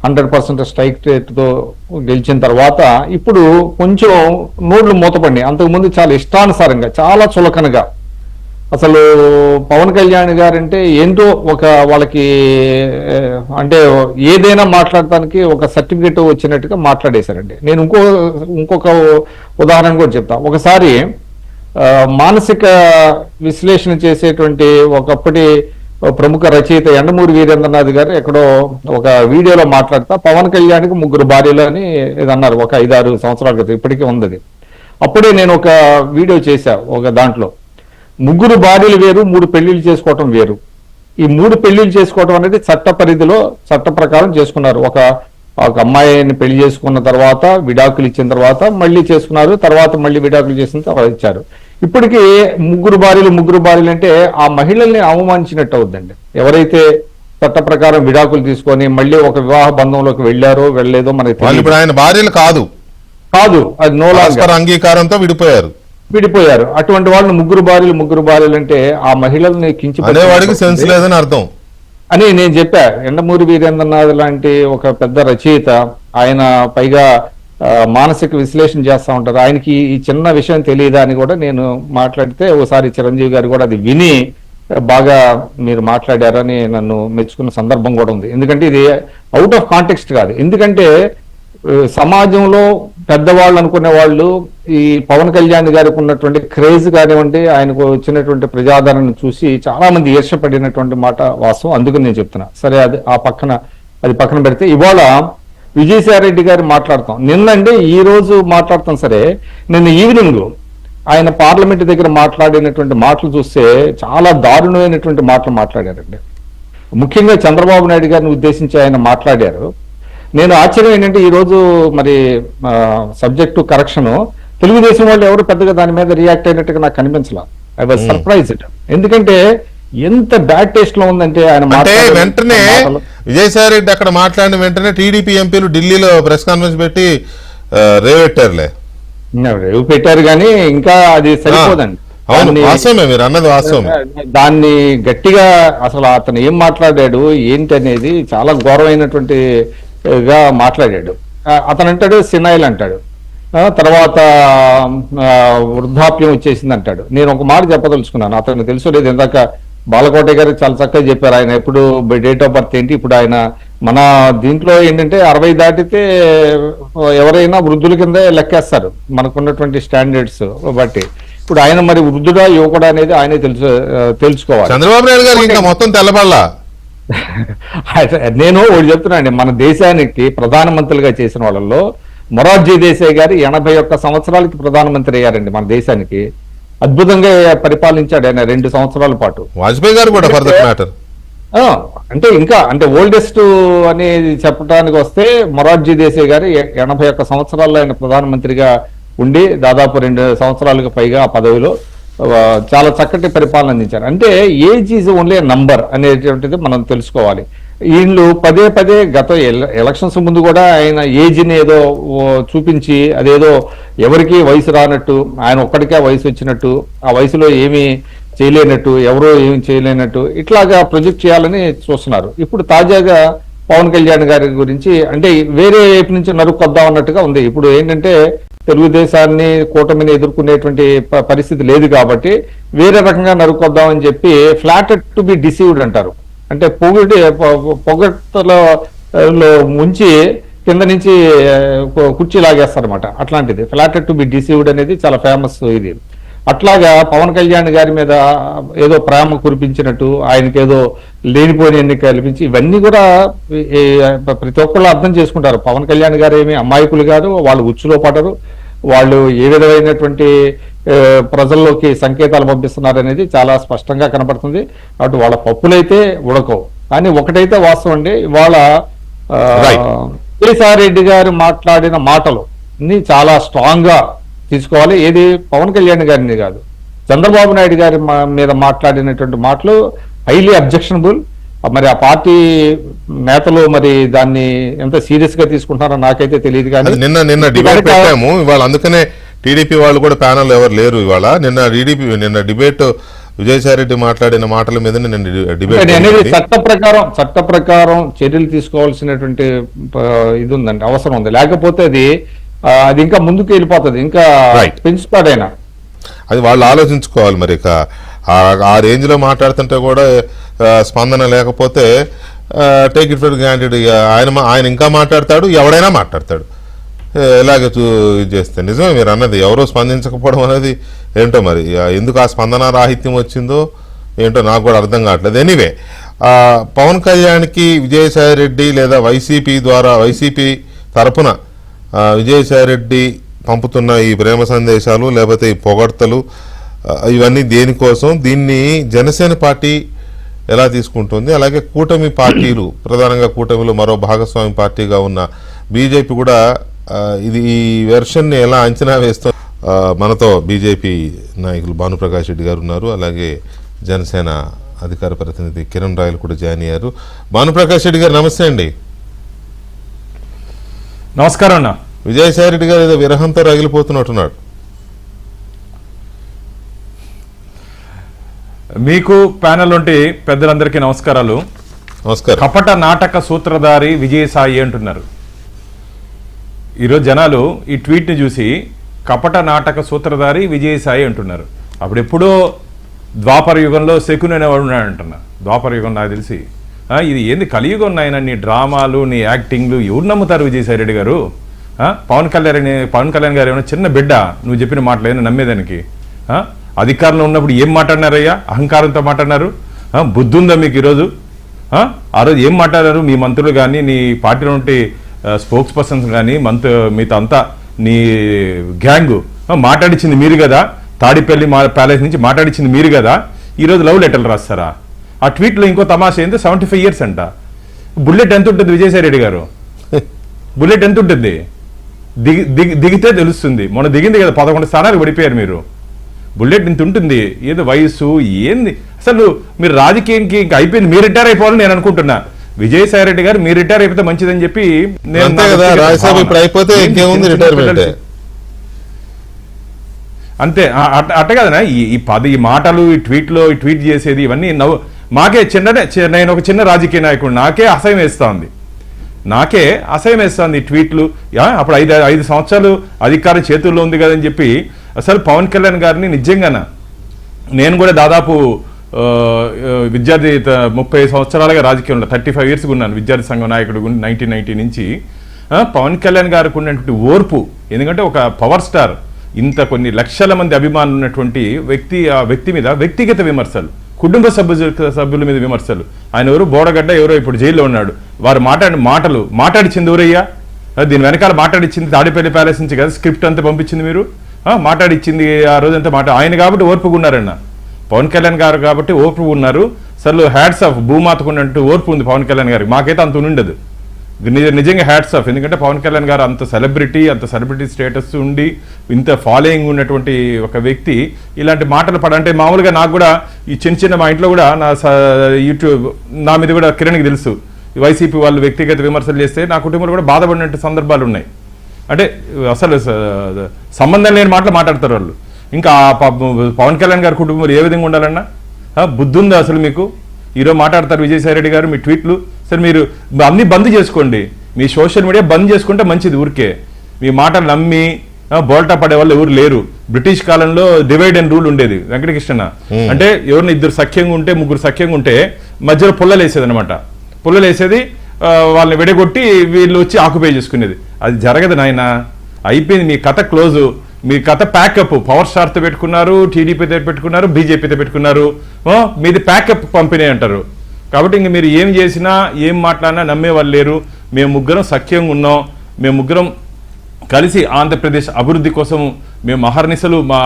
100% స్ట్రైక్ రేట్తో గెలిచిన తర్వాత ఇప్పుడు కొంచెం నోళ్లు మూతపడి, అంతకుముందు చాలా ఇష్టానుసారంగా చాలా చులకనగా అసలు పవన్ కళ్యాణ్ గారంటే ఏంటో ఒక వాళ్ళకి అంటే ఏదైనా మాట్లాడటానికి ఒక సర్టిఫికెట్ వచ్చినట్టుగా మాట్లాడేశారండి. నేను ఇంకొక ఉదాహరణ కూడా చెప్తా. ఒకసారి మానసిక విశ్లేషణ చేసేటువంటి ఒకప్పటి ప్రముఖ రచయిత యండమూరి వీరేంద్రనాథ్ గారు ఎక్కడో ఒక వీడియోలో మాట్లాడుతా పవన్ కళ్యాణ్కి 3 భార్యలు అని అన్నారు. ఒక 5-6 సంవత్సరాల క్రితం, ఇప్పటికీ ఉంది అది. అప్పుడే నేను ఒక వీడియో చేశా. ఒక దాంట్లో 3 భార్యలు వేరు, 3 పెళ్లిళ్ళు చేసుకోవటం వేరు. ఈ 3 పెళ్లిళ్ళు చేసుకోవటం అనేది చట్ట పరిధిలో చట్ట ప్రకారం చేసుకున్నారు. ఒక అమ్మాయిని పెళ్లి చేసుకున్న తర్వాత విడాకులు ఇచ్చిన తర్వాత మళ్ళీ చేసుకున్నారు, తర్వాత మళ్ళీ విడాకులు చేసిన తర్వాత ఇచ్చారు. ఇప్పటికీ 3 భార్యలు అంటే ఆ మహిళల్ని అవమానించినట్టు అవుద్దండి. ఎవరైతే చట్ట ప్రకారం విడాకులు తీసుకొని మళ్ళీ ఒక వివాహ బంధంలోకి వెళ్ళారో వెళ్ళలేదో మనకి ఆయన భార్యలు కాదు, అది నోలాంగర్ అంగీకారంతో విడిపోయారు. అటువంటి వాళ్ళని 3 భార్యలు అంటే ఆ మహిళల్ని కించపడేవాడికి సెన్స్ లేదని అర్థం అని నేను చెప్పా. యండమూరి వీరేంద్రనాథ్ లాంటి ఒక పెద్ద రచయిత, ఆయన పైగా మానసిక విశ్లేషణ చేస్తూ ఉంటారు. ఆయనకి ఈ చిన్న విషయం తెలియదా అని కూడా నేను మాట్లాడితే ఓసారి చిరంజీవి గారు కూడా అది విని బాగా మీరు మాట్లాడారని నన్ను మెచ్చుకున్న సందర్భం కూడా ఉంది. ఎందుకంటే ఇది అవుట్ ఆఫ్ కాంటెక్స్ట్ కాదు. ఎందుకంటే సమాజంలో పెద్దవాళ్ళు అనుకునే వాళ్ళు ఈ పవన్ కళ్యాణ్ గారికి ఉన్నటువంటి క్రేజ్ కానివ్వండి, ఆయనకు వచ్చినటువంటి ప్రజాదరణ చూసి చాలా మంది ఈర్షపడినటువంటి మాట వాస్తవం. అందుకని నేను చెప్తున్నా. సరే, అది పక్కన పెడితే ఇవాళ విజయసాయి రెడ్డి గారు మాట్లాడతాం. నిన్నండి ఈ రోజు మాట్లాడతాం. సరే, నిన్న ఈవినింగ్ ఆయన పార్లమెంట్ దగ్గర మాట్లాడినటువంటి మాటలు చూస్తే చాలా దారుణమైనటువంటి మాటలు మాట్లాడారండి. ముఖ్యంగా చంద్రబాబు నాయుడు గారిని ఉద్దేశించి ఆయన మాట్లాడారు. నేను ఆశ్చర్యం ఏంటంటే ఈరోజు మరి సబ్జెక్టు కరెక్షన్ తెలుగుదేశం వాళ్ళు ఎవరు పెద్దగా దాని మీద రియాక్ట్ అయినట్టుగా నాకు కనిపించలా. I was surprised. ఎందుకంటే ఎంత బ్యాడ్ టేస్ట్ లో ఉందంటే ఆయన వెంటనే విజయసాయి రెడ్డి అక్కడ మాట్లాడిన వెంటనే టీడీపీ ఎంపీలు ఢిల్లీలో ప్రెస్ కాన్ఫరెన్స్ పెట్టి రేవు పెట్టారు కానీ ఇంకా అది సరిపోదండి. మీరు అన్నది వాస్తవమే. దాన్ని గట్టిగా అసలు అతను ఏం మాట్లాడాడు ఏంటి అనేది చాలా ఘోరమైనటువంటి గా మాట్లాడాడు. అతను అంటాడు సినాయిల్ అంటాడు, తర్వాత వృద్ధాప్యం వచ్చేసింది అంటాడు. నేను ఒక మాట చెప్పదలుచుకున్నాను. అతను తెలుసు లేదు, ఇందాక బాలకోట గారు చాలా చక్కగా చెప్పారు. ఆయన ఎప్పుడు డేట్ ఆఫ్ బర్త్ ఏంటి. ఇప్పుడు ఆయన మన దీంట్లో ఏంటంటే 60 దాటితే ఎవరైనా వృద్ధుల కింద లెక్కేస్తారు మనకున్నటువంటి స్టాండర్డ్స్ బట్టి. ఇప్పుడు ఆయన మరి వృద్ధుడా యువకుడా అనేది ఆయనే తెలుసుకోవాలి. చంద్రబాబు నాయుడు గారు ఇంకా మొత్తం తెల్లబడలా. నేను ఒకటి చెప్తున్నానండి, మన దేశానికి ప్రధానమంత్రులుగా చేసిన వాళ్ళలో మొరార్జీ దేశాయ్ గారు 81 సంవత్సరాలకి ప్రధానమంత్రి అయ్యారండి మన దేశానికి. అద్భుతంగా పరిపాలించాడు ఆయన 2 సంవత్సరాల పాటు. వాజ్పేయి గారు కూడా ఫర్ దట్ మ్యాటర్. అంటే ఇంకా అంటే ఓల్డెస్ట్ అనేది చెప్పడానికి వస్తే మొరార్జీ దేశాయ్ గారు 81 సంవత్సరాల్లో ఆయన ప్రధానమంత్రిగా ఉండి దాదాపు 2 సంవత్సరాలకు పైగా ఆ పదవిలో చాలా చక్కటి పరిపాలన అందించారు. అంటే ఏజ్ ఈజ్ ఓన్లీ నంబర్ అనేటువంటిది మనం తెలుసుకోవాలి. వీళ్ళు పదే పదే గత ఎలక్షన్స్ ముందు కూడా ఆయన ఏజ్ని ఏదో చూపించి అదేదో ఎవరికి వయసు రానట్టు, ఆయన ఒక్కడికే వయసు వచ్చినట్టు, ఆ వయసులో ఏమీ చేయలేనట్టు, ఎవరో ఏమి చేయలేనట్టు ఇట్లాగా ప్రొజెక్ట్ చేయాలని చూస్తున్నారు. ఇప్పుడు తాజాగా పవన్ కళ్యాణ్ గారి గురించి అంటే వేరే వైపు నుంచి నరుక్కొద్దాం అన్నట్టుగా ఉంది. ఇప్పుడు ఏంటంటే తెలుగుదేశాన్ని కూటమిని ఎదుర్కొనేటువంటి పరిస్థితి లేదు కాబట్టి వేరే రకంగా నరుక్కొద్దామని చెప్పి ఫ్లాటెడ్ టు బి డిసీవ్డ్ అంటారు. అంటే పొగట్టలో ముంచి కింద నుంచి కుర్చీ లాగేస్తారు అనమాట. అట్లాంటిది ఫ్లాటెడ్ టు బి డిసీవ్డ్ అనేది చాలా ఫేమస్ ఇది. అట్లాగా పవన్ కళ్యాణ్ గారి మీద ఏదో ప్రేమ కురిపించినట్టు, ఆయనకి ఏదో లేనిపోయిన కల్పించి ఇవన్నీ కూడా ప్రతి ఒక్కళ్ళు అర్థం చేసుకుంటారు. పవన్ కళ్యాణ్ గారు ఏమి అమాయకులు కాదు, వాళ్ళు ఉచ్చులో పడరు, వాళ్ళు ఏ విధమైనటువంటి ప్రజల్లోకి సంకేతాలు పంపిస్తున్నారు అనేది చాలా స్పష్టంగా కనపడుతుంది. అటు వాళ్ళ పప్పులైతే ఉడకవు. కానీ ఒకటైతే వాస్తవం అండి, ఇవాళ విజయసాయి రెడ్డి గారు మాట్లాడిన మాటలు చాలా స్ట్రాంగ్ గా తీసుకోవాలి. ఏది పవన్ కళ్యాణ్ గారిని కాదు, చంద్రబాబు నాయుడు గారి మీద మాట్లాడినటువంటి మాటలు హైలీ అబ్జెక్షనబుల్. మరి ఆ పార్టీ నేతలు మరి దాన్ని ఎంత సీరియస్ గా తీసుకుంటున్నారో నాకైతే తెలియదు. కానీ నిన్న డిబేట్ పెట్టాము ఇవాళ, అందుకనే టీడీపీ వాళ్ళు కూడా ప్యానల్ ఎవరు లేరు ఇవాళ. నిన్న డిబేట్ విజయసాయి రెడ్డి మాట్లాడిన మాటల మీద డిబేట్ చట్ట ప్రకారం చర్యలు తీసుకోవాల్సినటువంటి ఇది ఉందండి, అవసరం ఉంది. లేకపోతే అది ఇంకా ముందుకు వెళ్ళిపోతుంది, ఇంకా పెంచుతాడైనా. అది వాళ్ళు ఆలోచించుకోవాలి. మరి ఆ రేంజ్ లో మాట్లాడుతుంటే కూడా స్పందన లేకపోతే టేక్ ఇట్ ఫర్ గ్రాంటెడ్. ఆయన ఇంకా మాట్లాడతాడు, ఎవడైనా మాట్లాడతాడు. ఇలాగే చేస్తే నిజమే మీరు అన్నది, ఎవరో స్పందించకపోవడం అనేది ఏంటో మరి ఎందుకు ఆ స్పందన రాహిత్యం వచ్చిందో ఏంటో నాకు కూడా అర్థం కావట్లేదు. ఎనీవే, పవన్ కళ్యాణ్కి విజయసాయి రెడ్డి లేదా వైసీపీ తరపున విజయసాయి రెడ్డి పంపుతున్న ఈ ప్రేమ సందేశాలు లేకపోతే ఈ పొగడ్తలు ఇవన్నీ దేనికోసం, దీన్ని జనసేన పార్టీ ఎలా తీసుకుంటుంది, అలాగే కూటమి పార్టీలు, ప్రధానంగా కూటమిలో మరో భాగస్వామి పార్టీగా ఉన్న బీజేపీ కూడా ఈ వెర్షన్ని ఎలా అంచనా వేస్తుంది. మనతో బీజేపీ నాయకులు భానుప్రకాష్ రెడ్డి గారు ఉన్నారు, అలాగే జనసేన అధికార ప్రతినిధి కిరణ్ రాయలు కూడా జాయిన్ అయ్యారు. భానుప్రకాష్ రెడ్డి గారు నమస్తే అండి. నమస్కారం అన్న. విజయసాయి రెడ్డి గారు ఏదో విరహంతో రగిలిపోతున్నట్టున్నాడు. మీకు ప్యానెల్ వంటి పెద్దలందరికీ నమస్కారాలు. నమస్కారం. కపట నాటక సూత్రధారి విజయసాయి అంటున్నారు. ఈరోజు జనాలు ఈ ట్వీట్ని చూసి కపట నాటక సూత్రధారి విజయసాయి అంటున్నారు. అప్పుడెప్పుడో ద్వాపర యుగంలో శకుని అనేవాడు ఉన్నాడంటున్నా. ద్వాపర యుగం నాకు తెలిసి ఇది ఏంది కలియుగం నాయన, నీ డ్రామాలు నీ యాక్టింగ్లు ఎవరు నమ్ముతారు విజయసాయి రెడ్డి గారు? పవన్ కళ్యాణ్ గారు ఏమైనా చిన్న బిడ్డ నువ్వు చెప్పిన మాటలు ఏమైనా నమ్మేదానికి? అధికారంలో ఉన్నప్పుడు ఏం మాట్లాడినారయ్యా? అహంకారంతో మాట్లాడినారు. బుద్ధి ఉందా మీకు ఈరోజు? ఆ రోజు ఏం మాట్లాడారు మీ మంత్రులు కానీ, నీ పార్టీలో ఉంటే స్పోక్స్ పర్సన్స్ కానీ, మీతో అంతా నీ గ్యాంగు మాట్లాడించింది మీరు కదా. తాడిపల్లి ప్యాలెస్ నుంచి మాట్లాడించింది మీరు కదా. ఈరోజు లవ్ లెటర్లు రాస్తారా? ఆ ట్వీట్లో ఇంకో తమాషా ఏంటో 75 years అంట. బుల్లెట్ ఎంత ఉంటుంది విజయసాయి రెడ్డి గారు? బుల్లెట్ ఎంత ఉంటుంది? దిగితే తెలుస్తుంది. మొన్న దిగింది కదా, 11 స్థానాలు పడిపోయారు మీరు. బుల్లెట్ ఇంత ఉంటుంది. ఏదో వయసు ఏంది అసలు? మీరు రాజకీయానికి ఇంకా అయిపోయింది, మీరు రిటైర్ అయిపోవాలని నేను అనుకుంటున్నా. విజయసాయి రెడ్డి గారు మీరు రిటైర్ అయిపోతే మంచిదని చెప్పి అంతే. అట్ట కదనా ఈ మాటలు, ఈ ట్వీట్ చేసేది ఇవన్నీ మాకే నేను ఒక చిన్న రాజకీయ నాయకుడు, నాకే అసహ్యం వేస్తుంది ఈ ట్వీట్లు. అప్పుడు 5 సంవత్సరాలు అధికారం చేతుల్లో ఉంది కదని చెప్పి అసలు పవన్ కళ్యాణ్ గారిని నిజంగానా, నేను కూడా దాదాపు విద్యార్థి 30 సంవత్సరాలుగా రాజకీయంలో 35 years ఉన్నాను. విద్యార్థి సంఘం నాయకుడు 1990 నుంచి. పవన్ కళ్యాణ్ గారికి ఉన్నటువంటి ఓర్పు, ఎందుకంటే ఒక పవర్ స్టార్, ఇంత కొన్ని లక్షల మంది అభిమానులు ఉన్నటువంటి వ్యక్తి, ఆ వ్యక్తి మీద వ్యక్తిగత విమర్శలు, కుటుంబ సభ్యుల మీద విమర్శలు. ఆయన ఎవరు బోడగడ్డ ఎవరో ఇప్పుడు జైల్లో ఉన్నాడు. వారు మాట్లాడిచ్చింది ఎవరయ్యా? దీని వెనకాల మాట్లాడిచ్చింది తాడేపల్లి ప్యాలెస్ నుంచి కదా, స్క్రిప్ట్ అంతా పంపించింది మీరు. మాట్లాడిచ్చింది ఆ రోజంతా ఆయన కాబట్టి ఓర్పుగా ఉన్నారన్న. పవన్ కళ్యాణ్ గారు కాబట్టి ఓర్పు ఉన్నారు. అసలు హ్యాట్స్ ఆఫ్, భూమాతకున్నట్టు ఓర్పు ఉంది పవన్ కళ్యాణ్ గారికి. మాకైతే అంత ఉండదు నిజంగా హ్యాట్స్ ఆఫ్. ఎందుకంటే పవన్ కళ్యాణ్ గారు అంత సెలబ్రిటీ స్టేటస్ ఉండి ఇంత ఫాలోయింగ్ ఉన్నటువంటి ఒక వ్యక్తి ఇలాంటి మాటలు అంటే మామూలుగా నాకు కూడా ఈ చిన్న మా ఇంట్లో కూడా నా యూట్యూబ్ నా మీద కూడా కిరణ్కి తెలుసు, వైసీపీ వాళ్ళు వ్యక్తిగత విమర్శలు చేస్తే నా కుటుంబంలో కూడా బాధపడినట్టు సందర్భాలు ఉన్నాయి. అంటే అసలు సంబంధం లేని మాటలు మాట్లాడతారు వాళ్ళు. ఇంకా పవన్ కళ్యాణ్ గారి కుటుంబంలో ఏ విధంగా ఉండాలన్నా బుద్ధి ఉందా అసలు మీకు? ఈరోజు మాట్లాడతారు విజయసాయి రెడ్డి గారు మీ ట్వీట్లు. సరే మీరు అన్ని బంద్ చేసుకోండి, మీ సోషల్ మీడియా బంద్ చేసుకుంటే మంచిది. ఊరికే మీ మాటలు నమ్మి బోల్టా పడే వాళ్ళు ఎవరు లేరు. బ్రిటిష్ కాలంలో డివైడ్ అండ్ రూల్ ఉండేది వెంకటకృష్ణ. అంటే ఎవరిని ఇద్దరు సఖ్యంగా ఉంటే ముగ్గురు సఖ్యంగా ఉంటే మధ్యలో పుల్లలేసేది అనమాట. పుల్లలేసేది వాళ్ళని విడగొట్టి వీళ్ళు వచ్చి ఆక్యుపై చేసుకునేది. అది జరగదు నాయన, అయిపోయింది మీ కథ క్లోజు. మీ కథ ప్యాకప్. పవర్ స్టార్తో పెట్టుకున్నారు, టీడీపీతో పెట్టుకున్నారు, బీజేపీతో పెట్టుకున్నారు. మీది ప్యాకప్ పంపిణీ అంటారు. కాబట్టి ఇంక మీరు ఏం చేసినా ఏం మాట్లాడినా నమ్మే వాళ్ళు లేరు. మేము ముగ్గురం సఖ్యంగా ఉన్నాం, మేము ముగ్గురం కలిసి ఆంధ్రప్రదేశ్ అభివృద్ధి కోసం మేము అహర్నిశలు మా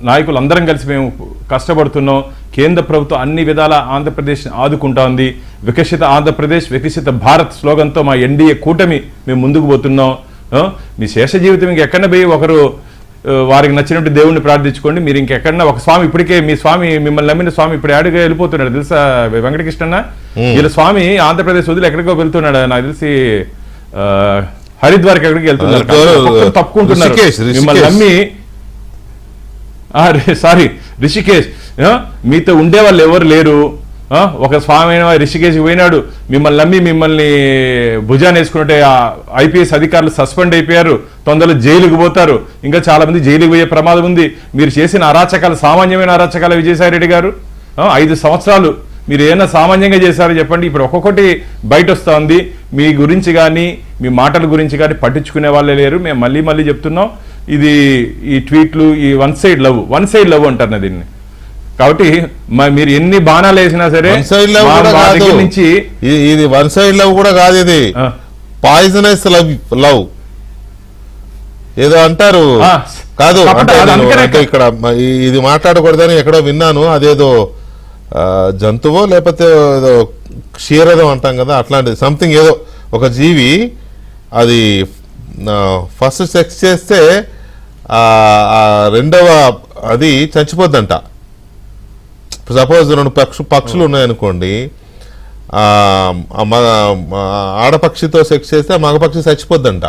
నాయకులు అందరం కలిసి మేము కష్టపడుతున్నాం. కేంద్ర ప్రభుత్వం అన్ని విధాల ఆంధ్రప్రదేశ్ ఆదుకుంటా ఉంది. వికసిత ఆంధ్రప్రదేశ్ వికసిత భారత్ స్లోగన్తో మా ఎన్డీఏ కూటమి మేము ముందుకు పోతున్నాం. మీ శేష జీవితం ఇంకెక్కడ పోయి ఒకరు వారికి నచ్చినట్టు దేవుణ్ణి ప్రార్థించుకోండి. మీరు ఇంకెక్కడన్నా ఒక స్వామి ఇప్పటికే మీ స్వామి మిమ్మల్ని నమ్మిన స్వామి ఇప్పుడు యాడుగా వెళ్ళిపోతున్నాడు తెలుసా వెంకటకృష్ణ? వీళ్ళ స్వామి ఆంధ్రప్రదేశ్ వదిలి ఎక్కడికో వెళ్తున్నాడు. నాకు తెలిసి హరిద్వార్కి ఎక్కడికి వెళ్తున్నారు. తప్పుకుంటున్నారు మిమ్మల్ని నమ్మి. సారీ రిషికేశ్. మీతో ఉండే వాళ్ళు ఎవరు లేరు. ఒక స్వామి అయిన రిషికేశ్కి పోయినాడు, మిమ్మల్ని నమ్మి మిమ్మల్ని భుజాన్ని వేసుకుంటే ఐపీఎస్ అధికారులు సస్పెండ్ అయిపోయారు, తొందరలో జైలుకు పోతారు. ఇంకా చాలా మంది జైలుకు పోయే ప్రమాదం ఉంది. మీరు చేసిన అరాచకాలు సామాన్యమైన అరాచకాలు విజయసాయి రెడ్డి గారు. 5 సంవత్సరాలు మీరు ఏమైనా సామాన్యంగా చేశారో చెప్పండి. ఇప్పుడు ఒక్కొక్కటి బయట వస్తూ ఉంది. మీ గురించి కానీ మీ మాటల గురించి కానీ పట్టించుకునే వాళ్ళే లేరు. మేము మళ్ళీ చెప్తున్నాం, ఇది ఈ ట్వీట్లు ఈ వన్ సైడ్ లవ్ అంటారు దీన్ని. కాబట్టి మీరు ఎన్ని బాణాలు వేసినా సరే నుంచి ఇది వన్ సైడ్ లవ్ కూడా కాదు, ఇది పాయిజనస్ లవ్ ఏదో అంటారు కాదు. అంటే ఇక్కడ ఇది మాట్లాడకూడదని ఎక్కడో విన్నాను. అదేదో జంతువో లేకపోతే ఏదో క్షీరదం అంటాం కదా, అట్లాంటిది సంథింగ్ ఏదో ఒక జీవి అది ఫస్ట్ సెక్స్ చేస్తే రెండవ అది చచ్చిపోద్దంట. సపోజ్ 2 పక్షులు ఉన్నాయనుకోండి, ఆడపక్షితో సెక్స్ చేస్తే మగపక్షి చచ్చిపోద్దంట.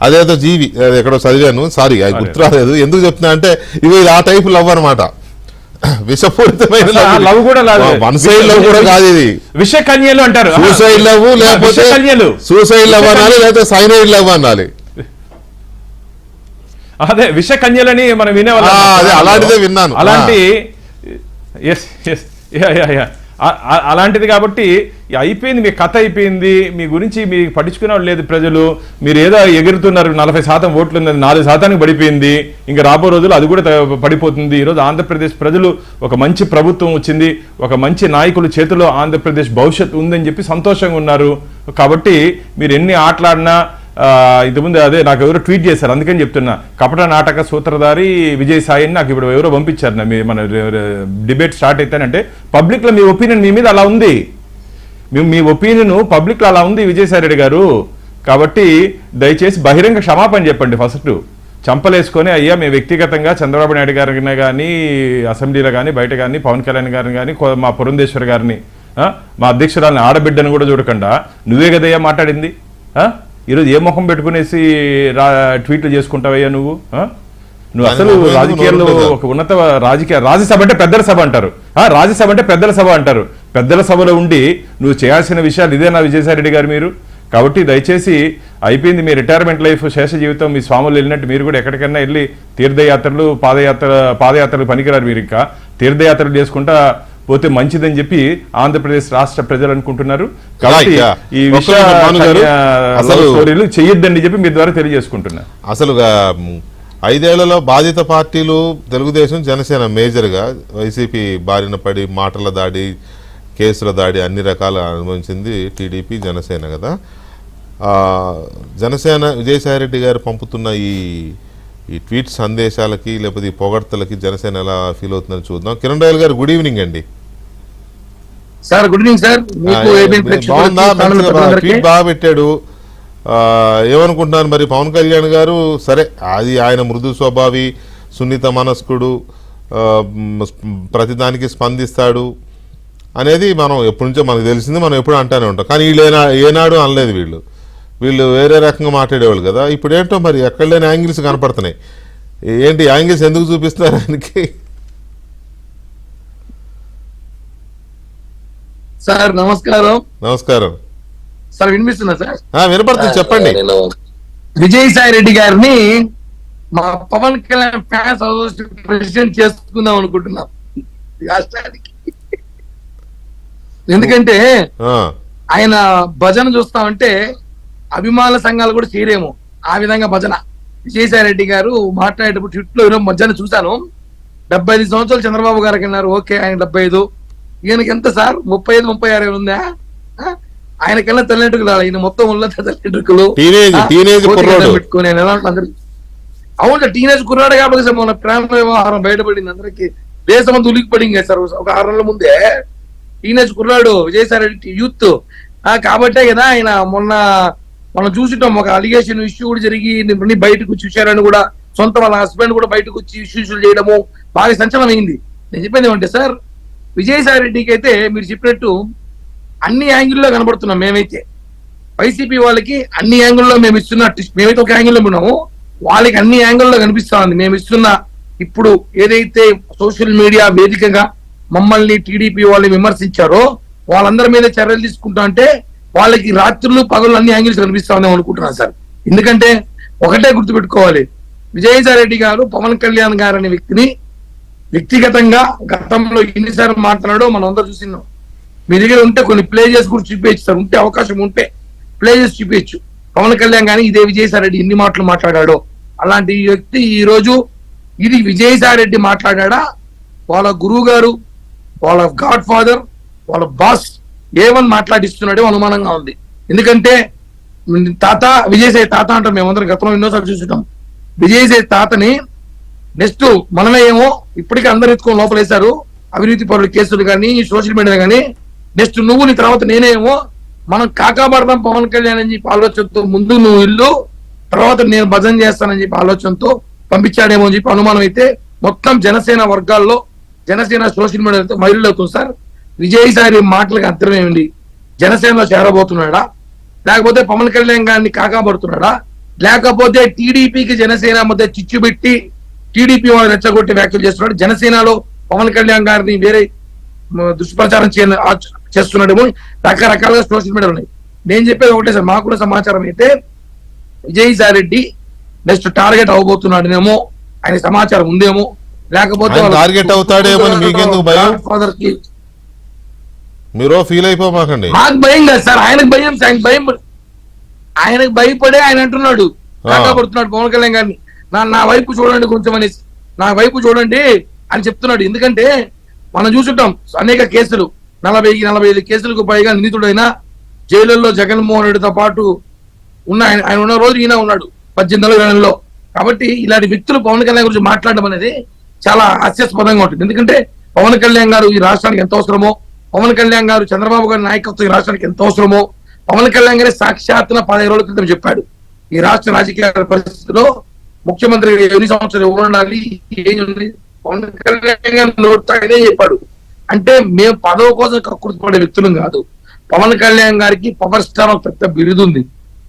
అదేదో జీవి ఎక్కడో చదివాను, సారీ అది గుర్తురాలేదు. ఎందుకు చెప్తున్నా అంటే ఇవి ఆ టైప్ లవ్ అనమాట. విషపూరితమైన లవ్ కూడా వన్ సైడ్ లవ్ కూడా కాదు, ఇది విషకన్యలు అంటారు. సూసైడ్ లవ్ లేకపోతే సూసైడ్ లవ్ అనాలి, లేకపోతే సైనైడ్ లవ్ అనాలి. అదే విషకన్యలని మనం వినేవాళ్ళం. అలాంటిదే విన్నాను. అలాంటి అలాంటిది. కాబట్టి అయిపోయింది, మీ కథ అయిపోయింది. మీ గురించి మీకు పట్టించుకునే లేదు ప్రజలు. మీరు ఏదో ఎగురుతున్నారు, 40% ఓట్లు ఉంది, 4% పడిపోయింది. ఇంకా రాబో రోజులు అది కూడా పడిపోతుంది. ఈరోజు ఆంధ్రప్రదేశ్ ప్రజలు ఒక మంచి ప్రభుత్వం వచ్చింది, ఒక మంచి నాయకుల చేతిలో ఆంధ్రప్రదేశ్ భవిష్యత్తు ఉందని చెప్పి సంతోషంగా ఉన్నారు. కాబట్టి మీరు ఎన్ని ఆటలాడినా ఇంతకుముందు అదే నాకు ఎవరో ట్వీట్ చేశారు, అందుకని చెప్తున్నా. కపట నాటక సూత్రధారి విజయసాయి అని నాకు ఇప్పుడు ఎవరో పంపించారు. మన డిబేట్ స్టార్ట్ అయితేనంటే పబ్లిక్లో మీ ఒపీనియన్ మీ మీద అలా ఉంది. మీ ఒపీనియన్ పబ్లిక్లో అలా ఉంది విజయసాయి రెడ్డి గారు. కాబట్టి దయచేసి బహిరంగ క్షమాపణ చెప్పండి. ఫస్ట్ చంపలేసుకొని అయ్యా మేము వ్యక్తిగతంగా చంద్రబాబు నాయుడు గారిని కానీ అసెంబ్లీలో కానీ బయట కానీ పవన్ కళ్యాణ్ గారిని కానీ మా పురంధేశ్వర్ గారిని మా అధ్యక్షురాలని ఆడబిడ్డను కూడా చూడకుండా నువ్వే కదయ్యా మాట్లాడింది. ఈరోజు ఏ ముఖం పెట్టుకునేసి ట్వీట్లు చేసుకుంటావయ్యా నువ్వు? అసలు రాజకీయాల్లో ఒక ఉన్నత రాజ్యసభ అంటే పెద్దల సభ అంటారు. రాజ్యసభ అంటే పెద్దల సభ అంటారు. పెద్దల సభలో ఉండి నువ్వు చేయాల్సిన విషయాలు ఇదేనా విజయసాయి రెడ్డి గారు మీరు? కాబట్టి దయచేసి అయిపోయింది మీ రిటైర్మెంట్ లైఫ్, శేష జీవితం. మీ స్వాములు వెళ్ళినట్టు మీరు కూడా ఎక్కడికైనా వెళ్ళి తీర్థయాత్రలు పాదయాత్రలు పనికిరారు. మీరు ఇంకా తీర్థయాత్రలు చేసుకుంటా పోతే మంచిదని చెప్పి ఆంధ్రప్రదేశ్ రాష్ట్ర ప్రజలు అనుకుంటున్నారు. కాబట్టి ఈ విషయాలు చెయ్యొద్దని చెప్పి మీ ద్వారా తెలియజేసుకుంటున్నా. అసలు 5 ఏళ్లలో బాధిత పార్టీలు తెలుగుదేశం, జనసేన మేజర్గా, వైసీపీ బారిన పడి మాటల దాడి, కేసుల దాడి అన్ని రకాల అనుభవించింది టీడీపీ, జనసేన కదా. జనసేన విజయసాయిరెడ్డి గారు పంపుతున్న ఈ ట్వీట్ సందేశాలకి లేకపోతే ఈ పొగడ్తలకి జనసేన ఎలా ఫీల్ అవుతుందని చూద్దాం. కిరణ్ రాయల్ గారు, గుడ్ ఈవినింగ్ అండి. Sir good evening sir. బాగుందా? ట్వీట్ బాగా పెట్టాడు. ఏమనుకుంటున్నారు మరి పవన్ కళ్యాణ్ గారు? సరే, అది ఆయన మృదు స్వభావి, సున్నిత మనస్కుడు, ప్రతిదానికి స్పందిస్తాడు అనేది మనం ఎప్పటి నుంచో మనకు తెలిసింది, మనం ఎప్పుడు అంటానే ఉంటాం. కానీ వీళ్ళు ఏనాడు అనలేదు. వీళ్ళు వేరే రకంగా మాట్లాడేవాళ్ళు కదా. ఇప్పుడు ఏంటో మరి ఎక్కడ లేని యాంగిల్స్ కనపడుతున్నాయి. ఏంటి యాంగిల్స్ ఎందుకు చూపిస్తున్నారు ఆయనకి? సార్ నమస్కారం. నమస్కారం సార్, వినిపిస్తున్నా సార్? వినపడుతుంది, చెప్పండి. విజయసాయి రెడ్డి గారిని మా Pavan Kalyan fans association president చేసుకుందాం అనుకుంటున్నాం రాష్ట్రానికి. ఎందుకంటే ఆయన భజన చూస్తామంటే అభిమానుల సంఘాలు కూడా చేరేమో ఆ విధంగా భజన. విజయసాయి రెడ్డి గారు మాట్లాడేటప్పుడు ట్విట్ లో మధ్యాహ్నం చూశాను, 75 సంవత్సరాలు చంద్రబాబు గారికి అన్నారు. ఓకే, ఆయన 75, ఈయనకి ఎంత సార్ 35, 36 ఉందా? ఆయనకల్లా తల్లిదండ్రులు ఈయన మొత్తం ఉన్న తల్లిదండ్రులు పెట్టుకుని అవును టీనేజ్ కుర్రాడు కాబట్టి సార్ మన ప్రేమ వ్యవహారం బయటపడింది, అందరికి దేశం అంతా ఉలికిపడింది సార్. ఒక 6 నెలల ముందే టీనేజ్ కుర్రాడు విజయసాయి రెడ్డి యూత్ కాబట్టే కదా ఆయన మొన్న మనం చూసిటాం, ఒక అలిగేషన్ ఇష్యూ కూడా జరిగి బయటకు చూశారని కూడా, సొంత వాళ్ళ హస్బెండ్ కూడా బయటకు వచ్చి ఇష్యూస్ చేయడము బాగా సంచలనం అయింది. నేను చెప్పేది ఏమంటే సార్, విజయసాయి రెడ్డికి అయితే మీరు చెప్పినట్టు అన్ని యాంగిల్లో కనబడుతున్నాం. మేమైతే వైసీపీ వాళ్ళకి అన్ని యాంగిల్లో మేము ఇస్తున్న, మేమైతే ఒక యాంగిల్లో ఉన్నాము, వాళ్ళకి అన్ని యాంగిల్లో కనిపిస్తా ఉంది. మేము ఇస్తున్న ఇప్పుడు ఏదైతే సోషల్ మీడియా వేదికగా మమ్మల్ని టీడీపీ వాళ్ళు విమర్శించారో వాళ్ళందరి మీద చర్యలు తీసుకుంటా అంటే వాళ్ళకి రాత్రులు పగలు అన్ని యాంగిల్స్ కనిపిస్తా ఉందేమో అనుకుంటున్నాను సార్. ఎందుకంటే ఒకటే గుర్తుపెట్టుకోవాలి, విజయసాయి రెడ్డి గారు పవన్ కళ్యాణ్ గారు అనే వ్యక్తిని వ్యక్తిగతంగా గతంలో ఎన్నిసార్లు మాట్లాడాడో మనం అందరూ చూసినాం. మీ దగ్గర ఉంటే కొన్ని ప్లే చేసి కూడా చూపించచ్చు సార్, ఉంటే అవకాశం ఉంటే ప్లే చేసి చూపించచ్చు. పవన్ కళ్యాణ్ కానీ ఇదే విజయసాయి రెడ్డి ఎన్ని మాటలు మాట్లాడాడో, అలాంటి వ్యక్తి ఈ రోజు ఇది విజయసాయి రెడ్డి మాట్లాడా, వాళ్ళ గురువు గారు, వాళ్ళ గాడ్ ఫాదర్, వాళ్ళ బాస్ ఏమని మాట్లాడిస్తున్నాడో అనుమానంగా ఉంది. ఎందుకంటే తాత విజయసాయి తాత అంటాం మేమందరం, గతంలో ఎన్నోసార్లు చూసుకుంటాం. విజయసాయి తాతని నెక్స్ట్ మనమే ఏమో ఇప్పటికీ అందరు ఎత్తుకొని లోపలేశారు, అవినీతి పరుల కేసులు కానీ సోషల్ మీడియా కానీ. నెక్స్ట్ నువ్వు నీ తర్వాత నేనేమో మనం కాకాబడదాం పవన్ కళ్యాణ్ అని చెప్పి ఆలోచనతో, ముందు నువ్వు ఇల్లు తర్వాత నేను భజన చేస్తానని చెప్పి ఆలోచనతో పంపించాడేమో అని చెప్పి అనుమానం అయితే మొత్తం జనసేన వర్గాల్లో, జనసేన సోషల్ మీడియాతో మైరులు అవుతుంది సార్. విజయసాయి మాటలకు అర్థం ఏమిటి? జనసేనలో చేరబోతున్నాడా, లేకపోతే పవన్ కళ్యాణ్ గారిని కాకాబడుతున్నాడా, లేకపోతే టీడీపీకి జనసేన మధ్య చిచ్చు పెట్టి టీడీపీ వాళ్ళు రెచ్చగొట్టి వ్యాఖ్యలు చేస్తున్నాడు, జనసేనలో పవన్ కళ్యాణ్ గారిని వేరే దుష్ప్రచారం చేస్తున్నాడేమో రకరకాలుగా సోషల్ మీడియా ఉన్నాయి. నేను చెప్పేది ఒకటే సార్, మాకు కూడా సమాచారం అయితే విజయసాయి రెడ్డి నెక్స్ట్ టార్గెట్ అవబోతున్నాడేమో, ఆయన సమాచారం ఉందేమో, లేకపోతే టార్గెట్ అవుతాడేమో. మీకెందుకు భయం? ఫాదర్ కి మీరు ఫీల్ అయిపోమాకండి. మాకు భయం కాదు సార్, ఆయనకు భయం. ఆయనకు భయపడే ఆయన అంటున్నాడు, కాకాపడుతున్నాడు పవన్ కళ్యాణ్ గారిని. నా వైపు చూడండి కొంచెం అనేసి, నా వైపు చూడండి అని చెప్తున్నాడు. ఎందుకంటే మనం చూసుంటాం అనేక కేసులు, 40-45 కేసులకు పైగా నిందితుడైన జైలుల్లో జగన్మోహన్ రెడ్డితో పాటు ఉన్న ఆయన ఉన్న రోజు ఈయన ఉన్నాడు 18 నెలల్లో. కాబట్టి ఇలాంటి వ్యక్తులు పవన్ కళ్యాణ్ గురించి మాట్లాడడం అనేది చాలా హాస్యాస్పదంగా ఉంటుంది. ఎందుకంటే పవన్ కళ్యాణ్ గారు ఈ రాష్ట్రానికి ఎంత అవసరమో, పవన్ కళ్యాణ్ గారు చంద్రబాబు గారి నాయకత్వం ఈ రాష్ట్రానికి ఎంత అవసరమో పవన్ కళ్యాణ్ గారి సాక్షాత్తున 15 రోజుల క్రితం చెప్పాడు. ఈ రాష్ట్ర రాజకీయ పరిస్థితిలో ముఖ్యమంత్రి ఎన్ని సంవత్సరాలు ఉండాలి, పవన్ కళ్యాణ్ గారు నోటితో చెప్పాడు. అంటే మేము పదవి కోసం కక్కుర్తిపడే వ్యక్తులం కాదు. పవన్ కళ్యాణ్ గారికి పవర్ స్టార్ పెద్ద బిరుదు ఉంది,